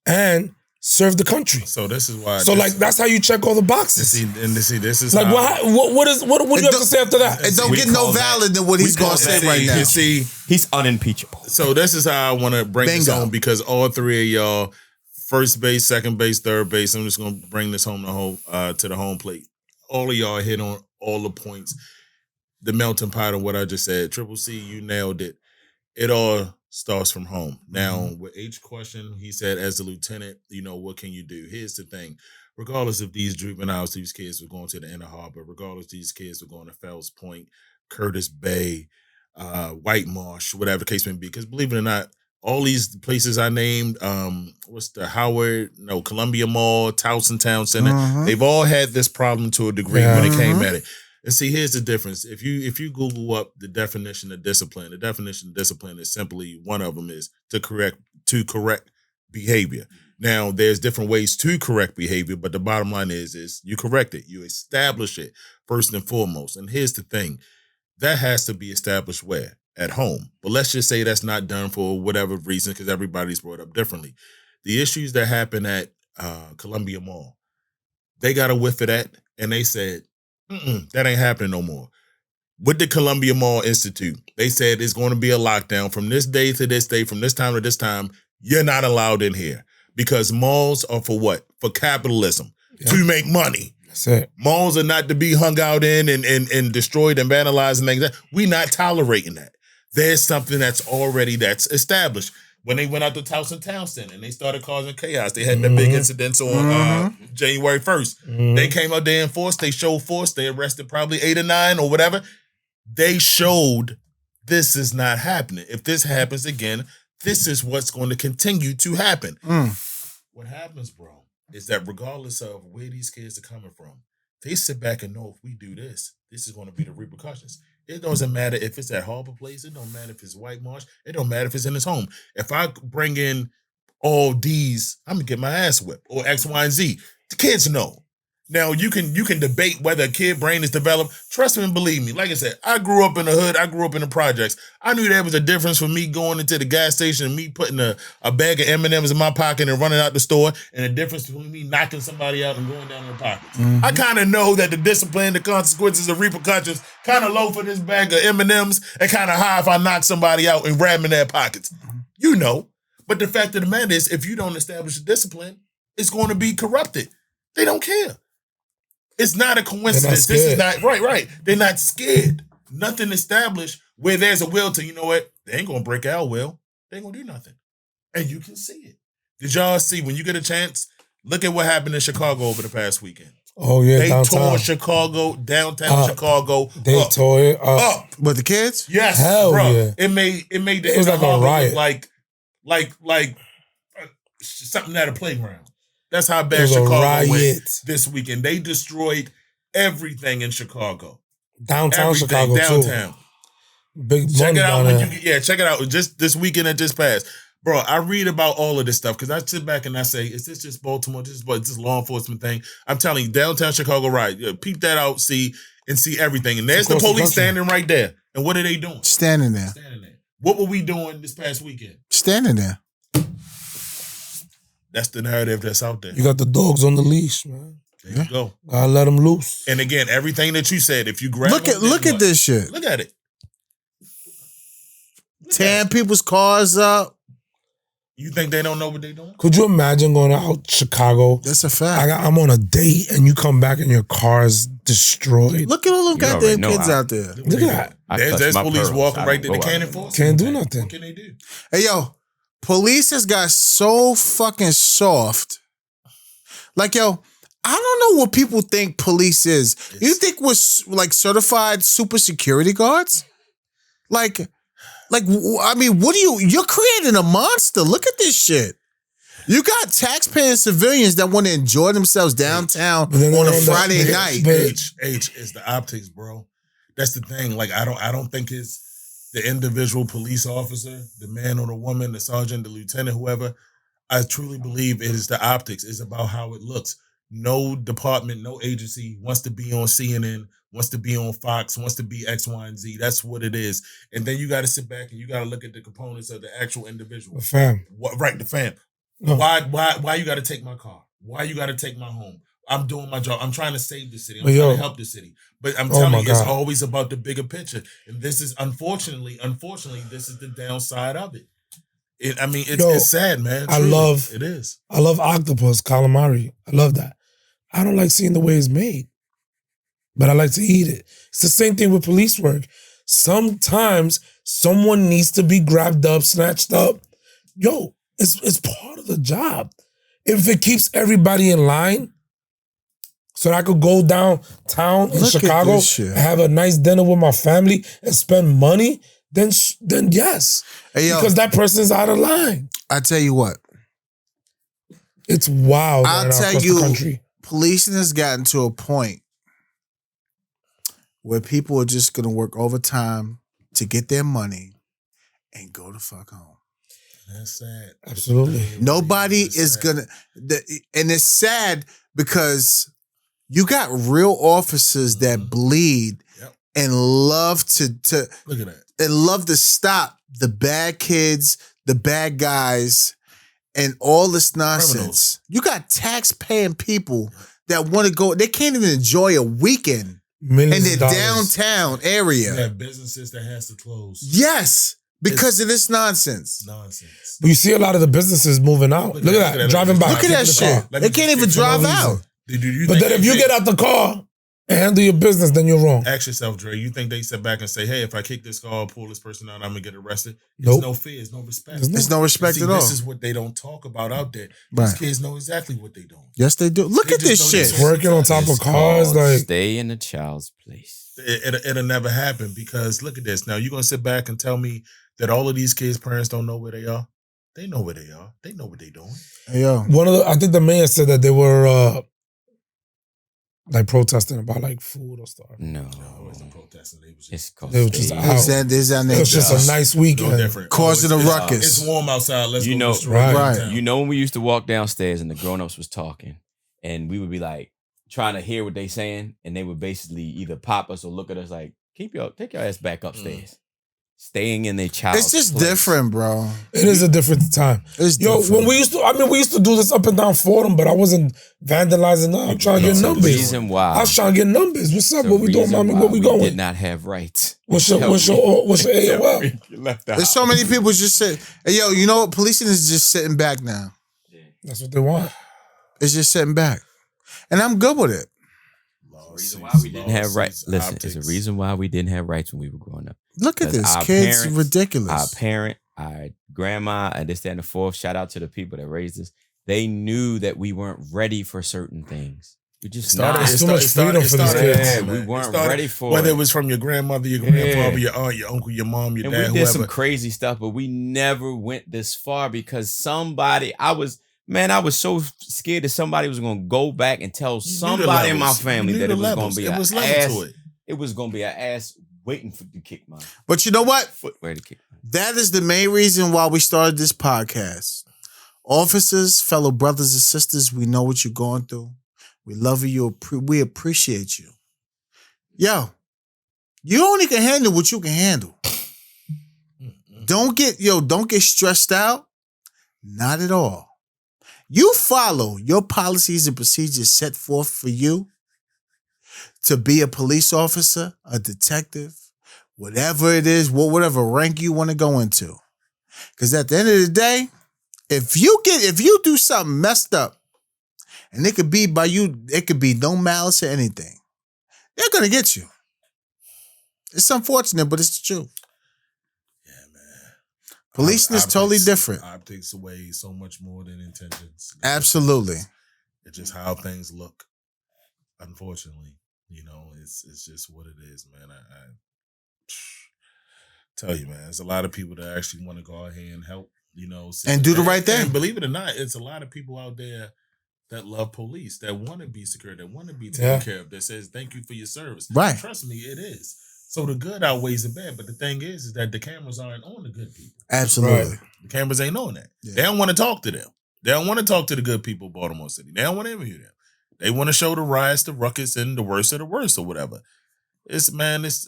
and served the country. So this is why. So like that's how you check all the boxes. This is like how, what do you have to say after that? It don't get no valid than what he's gonna say right now. You see, he's unimpeachable. So this is how I want to bring this home because all three of y'all, first base, second base, third base. I'm just gonna bring this home to the home plate. All of y'all hit on all the points. The melting pot of what I just said. Triple C, you nailed it. It all starts from home. Now, with H question, he said, as a lieutenant, what can you do? Here's the thing. Regardless if these juveniles, these kids were going to the Inner Harbor, regardless these kids were going to Fells Point, Curtis Bay, White Marsh, whatever the case may be, because believe it or not, all these places I named, Columbia Mall, Towson Town Center, they've all had this problem to a degree when it came at it. And see, here's the difference. If you Google up the definition of discipline, the definition of discipline is simply one of them is to correct behavior. Now, there's different ways to correct behavior, but the bottom line is you correct it. You establish it first and foremost. And here's the thing. That has to be established where? At home. But let's just say that's not done for whatever reason because everybody's brought up differently. The issues that happen at Columbia Mall, they got a whiff of that and they said, that ain't happening no more. With the Columbia Mall Institute, they said it's going to be a lockdown from this day to this day, from this time to this time. You're not allowed in here because malls are for what? For capitalism, to make money. That's it. Malls are not to be hung out in and destroyed and vandalized and things like that. We're not tolerating that. There's something that's established. When they went out to Towson Town Center and they started causing chaos, they had the big incidents on January 1st. They came out there in force. They showed force. They arrested probably 8 or 9 or whatever. They showed this is not happening. If this happens again, this is what's going to continue to happen. What happens, bro, is that regardless of where these kids are coming from, they sit back and know if we do this, this is going to be the repercussions. It doesn't matter if it's at Harbor Place. It don't matter if it's White Marsh. It don't matter if it's in his home. If I bring in all D's, I'm going to get my ass whipped. Or X, Y, and Z. The kids know. Now, you can debate whether a kid brain is developed. Trust me and believe me. Like I said, I grew up in the hood. I grew up in the projects. I knew there was a difference for me going into the gas station and me putting a bag of M&Ms in my pocket and running out the store, and the difference between me knocking somebody out and going down in the pockets. I kind of know that the discipline, the consequences, the repercussions kind of low for this bag of M&Ms and kind of high if I knock somebody out and grab them in their pockets. You know. But the fact of the matter is, if you don't establish a discipline, it's going to be corrupted. They don't care. It's not a coincidence. This is not right. They're not scared. Nothing established where there's a will to, you know what? They ain't gonna break our will. They ain't gonna do nothing. And you can see it. Did y'all see when you get a chance? Look at what happened in Chicago over the past weekend. Oh yeah, they downtown. tore Chicago, downtown Chicago. They tore it up. With the kids? Yes, hell bro. Yeah. It made the it was like a riot, like something at a playground. That's how bad Chicago went this weekend. They destroyed everything in Chicago. Downtown Chicago, downtown. Too. Big check it out when check it out. Just this weekend that just passed. Bro, I read about all of this stuff because I sit back and I say, is this just Baltimore? This is law enforcement thing. I'm telling you, downtown Chicago riot. Peep that out, see everything. And there's the police standing right there. And what are they doing? Standing there. What were we doing this past weekend? Standing there. That's the narrative that's out there. You got the dogs on the leash, man. There you go. I let them loose. And again, everything that you said, if you grab look at this shit. Look at it. Tearing people's cars up. You think they don't know what they're doing? Could you imagine going out Chicago? That's a fact. I'm on a date and you come back and your car's destroyed. Look at all them goddamn kids out there. Look at that. There's police walking right there. They can't enforce. Can't do nothing. What can they do? Hey, yo. Police has got so fucking soft. Like, yo, I don't know what people think police is. You think we're like certified super security guards? Like, I mean, you're creating a monster. Look at this shit. You got taxpaying civilians that want to enjoy themselves downtown on a Friday night. H is the optics, bro. That's the thing. Like, I don't think it's the individual police officer, the man or the woman, the sergeant, the lieutenant, whoever. I truly believe it is the optics. It's about how it looks. No department, no agency wants to be on CNN, wants to be on Fox, wants to be X, Y, and Z. That's what it is. And then you got to sit back and you got to look at the components of the actual individual. The fam. Right, the fam. No. Why you got to take my car? Why you got to take my home? I'm doing my job. I'm trying to save the city. I'm trying to help the city. But I'm telling you, it's always about the bigger picture. And this is, unfortunately, this is the downside of it. It's sad, man. Truly, it is. I love octopus, calamari. I love that. I don't like seeing the way it's made, but I like to eat it. It's the same thing with police work. Sometimes someone needs to be grabbed up, snatched up. Yo, it's part of the job. If it keeps everybody in line, so that I could go downtown in Chicago and have a nice dinner with my family and spend money, then yes. Hey, because that person's out of line. I tell you what. It's wild. I'll tell you, policing has gotten to a point where people are just going to work overtime to get their money and go the fuck home. That's sad. Absolutely. Nobody is going to... And it's sad because you got real officers that bleed and love to look at that. And love to stop the bad kids, the bad guys, and all this nonsense. Criminals. You got tax-paying people that want to go. They can't even enjoy a weekend in their downtown area. You have businesses that has to close. Yes, because of this nonsense. But you see a lot of the businesses moving out. Look at that. Driving by. Look at that shit. They can't even drive out. But then if you get out the car and handle your business, then you're wrong. Ask yourself, Dre, you think they sit back and say, hey, if I kick this car or pull this person out, I'm going to get arrested? There's no fear. There's no respect. There's no respect at all. This is what they don't talk about out there. These kids know exactly what they're doing. Yes, they do. Look at this shit. Working on top of cars. Like, stay in the child's place. It'll never happen because look at this. Now, you're going to sit back and tell me that all of these kids' parents don't know where they are? They know where they are. They know what they're doing. Yeah. I think the mayor said that they were... like protesting about like food or stuff. No, it wasn't protesting. They was just out. It was just a nice weekend. No different. Causing a ruckus. It's warm outside. Let's go. Right. You know when we used to walk downstairs and the grown-ups was talking and we would be like trying to hear what they saying and they would basically either pop us or look at us like, take your ass back upstairs. Staying in their child's It's just place. different, bro. It is a different time. When we used to do this up and down Fordham, but I wasn't vandalizing. No, I'm trying to get numbers. Reason why I was trying to get numbers. What's up? What we doing, mommy? Where we going? Did not have rights. What's your AOL? There's so many people just say, hey, yo, you know what? Policing is just sitting back now. That's what they want. It's just sitting back. And I'm good with it. Reason why we didn't have rights. Listen, it's a reason why we didn't have rights when we were growing up. Look at this, kids, ridiculous. Our parent, our grandma, and this, that, and the fourth. Shout out to the people that raised us. They knew that we weren't ready for certain things. We just too much freedom for these kids. We weren't ready for whether it was from your grandmother, your grandfather, your aunt, your uncle, your mom, your dad, we did whoever. some crazy stuff, but we never went this far because I was so scared that somebody was going to go back and tell somebody in my family that it was going to be an ass. It was going to be an ass waiting to kick my. But you know what? Footwear to kick. That is the main reason why we started this podcast. Officers, fellow brothers and sisters, we know what you're going through. We love you. We appreciate you. Yo, you only can handle what you can handle. Don't get stressed out. Not at all. You follow your policies and procedures set forth for you to be a police officer, a detective, whatever it is, whatever rank you want to go into. Because at the end of the day, if you do something messed up, and it could be by you, it could be no malice or anything, they're gonna get you. It's unfortunate, but it's the truth. Yeah, man. Policing is totally different. Optics away so much more than intentions. Absolutely. It's just how things look. unfortunately, it's just what it is, man. I tell you, man, there's a lot of people that actually want to go out here and help, and do the right thing. And believe it or not, it's a lot of people out there that love police, that want to be secure, that want to be taken care of, that says thank you for your service. Right. Trust me, it is. So the good outweighs the bad, but the thing is that the cameras aren't on the good people. Absolutely. Right. The cameras ain't on that. Yeah. They don't want to talk to them. They don't want to talk to the good people of Baltimore City. They don't want to interview them. They want to show the riots, the ruckus, and the worst of the worst or whatever. It's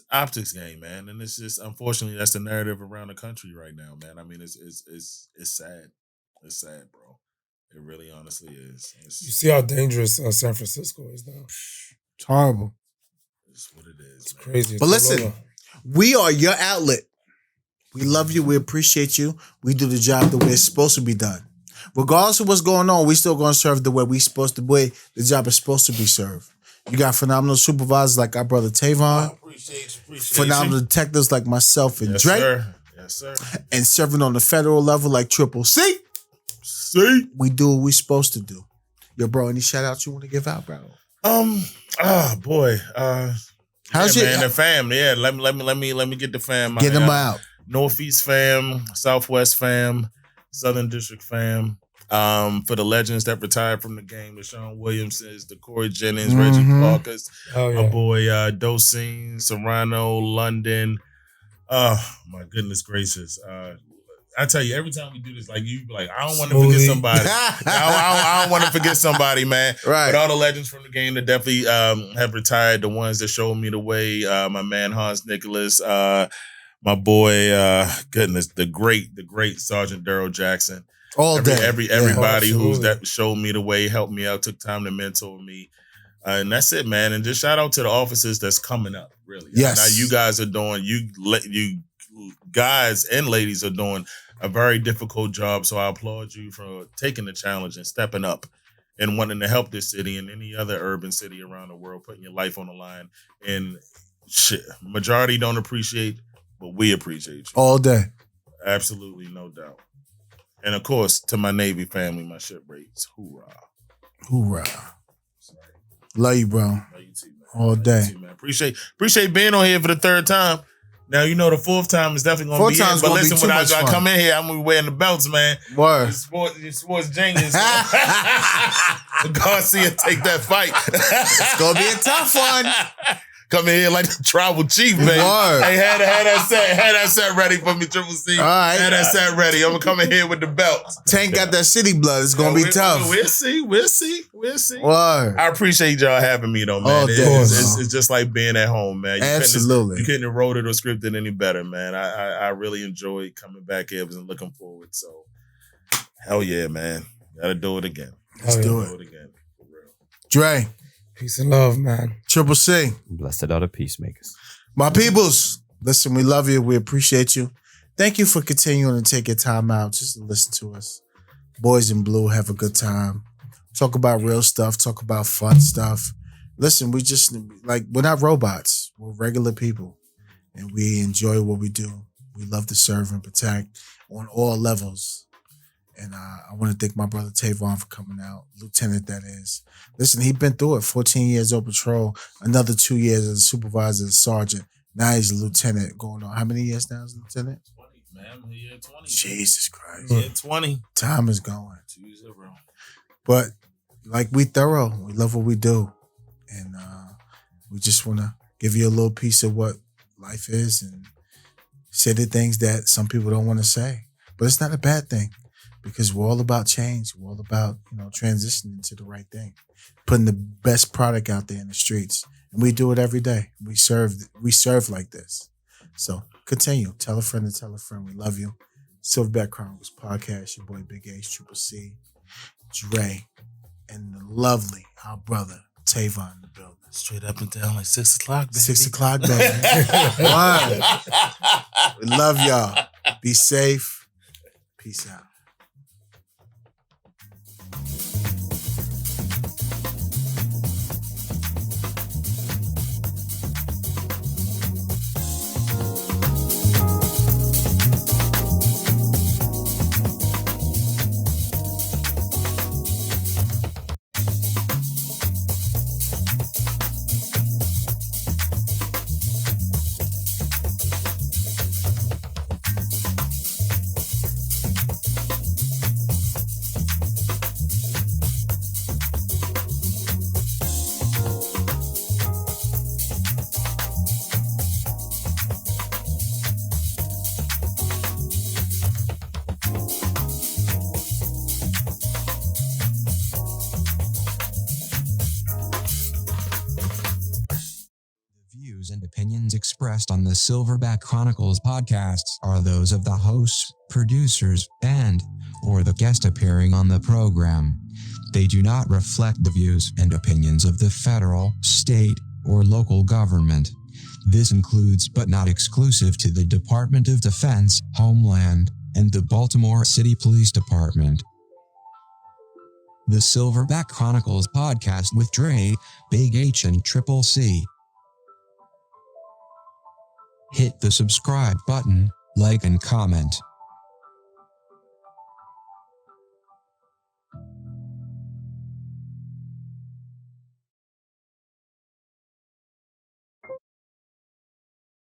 optics game, man. And it's just, unfortunately, that's the narrative around the country right now, man. I mean, it's sad. It's sad, bro. It really honestly is. You see how dangerous San Francisco is now. It's horrible. It's what it is. It's crazy. But listen, we are your outlet. We love you. We appreciate you. We do the job the way it's supposed to be done. Regardless of what's going on, we still going to serve the way the way the job is supposed to be served. You got phenomenal supervisors like our brother Tayvon. Appreciate phenomenal detectives like myself and yes, Drake. Sir. Yes, sir. And serving on the federal level like Triple C. We do what we supposed to do. Yo, bro, any shout outs you want to give out, bro? Boy. How's your man, the fam? Yeah, let me get the fam. Get them out. Northeast fam, Southwest fam, Southern District fam. For the legends that retired from the game, the Sean Williamsons, the Corey Jennings, Reggie Parkers, my boy Doseen, Serrano, London. Oh my goodness gracious! I tell you, every time we do this, like you be like, I don't want to forget somebody. I don't want to forget somebody, man. Right. But all the legends from the game that definitely have retired, the ones that showed me the way, my man Hans Nicholas, my boy, the great Sergeant Daryl Jackson. Everybody who's that showed me the way, helped me out, took time to mentor me. And that's it, man. And just shout out to the officers that's coming up, really. Yes. Now you guys are doing, you guys and ladies are doing a very difficult job. So I applaud you for taking the challenge and stepping up and wanting to help this city and any other urban city around the world, putting your life on the line. And shit, majority don't appreciate, but we appreciate you. All day. Absolutely, no doubt. And of course, to my Navy family, my ship rates, hoorah. Hoorah. Love you, bro. Love you too, man. All day. You too, man. Appreciate being on here for the third time. Now, the fourth time is definitely going to be in. But listen, when I come in here, I'm going to be wearing the belts, man. Word. Sports genius. Garcia take that fight. It's going to be a tough one. Come in here like the tribal chief, man. Word. Hey, had that set ready for me, Triple C. All right. Had that set ready. I'm going to come in here with the belt. Tank got that city blood. It's going to be tough. We'll see. Word. I appreciate y'all having me, though, man. It's just like being at home, man. Absolutely. You couldn't have wrote it or scripted any better, man. I really enjoyed coming back here and looking forward. So, hell yeah, man. Gotta do it again. Let's do it again. For real. Dre. Peace and love, man. Triple C. Blessed are the peacemakers. My peoples, listen, we love you. We appreciate you. Thank you for continuing to take your time out just to listen to us. Boys in Blue, have a good time. Talk about real stuff. Talk about fun stuff. Listen, we're not robots. We're regular people. And we enjoy what we do. We love to serve and protect on all levels. And I want to thank my brother Tayvon for coming out, lieutenant that is. Listen, he's been through it, 14 years on patrol, another 2 years as a supervisor, as a sergeant. Now he's a lieutenant going on. How many years now as a lieutenant? 20, man. Year 20. Jesus Christ. Year 20. Time is going. 2-0. But we thorough. We love what we do. And we just want to give you a little piece of what life is and say the things that some people don't want to say. But it's not a bad thing. Because we're all about change. We're all about, transitioning to the right thing. Putting the best product out there in the streets. And we do it every day. We serve like this. So continue. Tell a friend to tell a friend. We love you. Silverback Chronicles Podcast. Your boy Big H, Triple C, Dre, and the lovely, our brother, Tayvon in the building. Straight up and down like 6 o'clock, baby. 6 o'clock, baby. Word. We love y'all. Be safe. Peace out. expressed on the Silverback Chronicles podcasts are those of the hosts, producers, or the guest appearing on the program. They do not reflect the views and opinions of the federal, state, or local government. This includes but not exclusive to the Department of Defense, Homeland, and the Baltimore City Police Department. The Silverback Chronicles podcast with Dre, Big H, and Triple C. Hit the subscribe button, like and comment.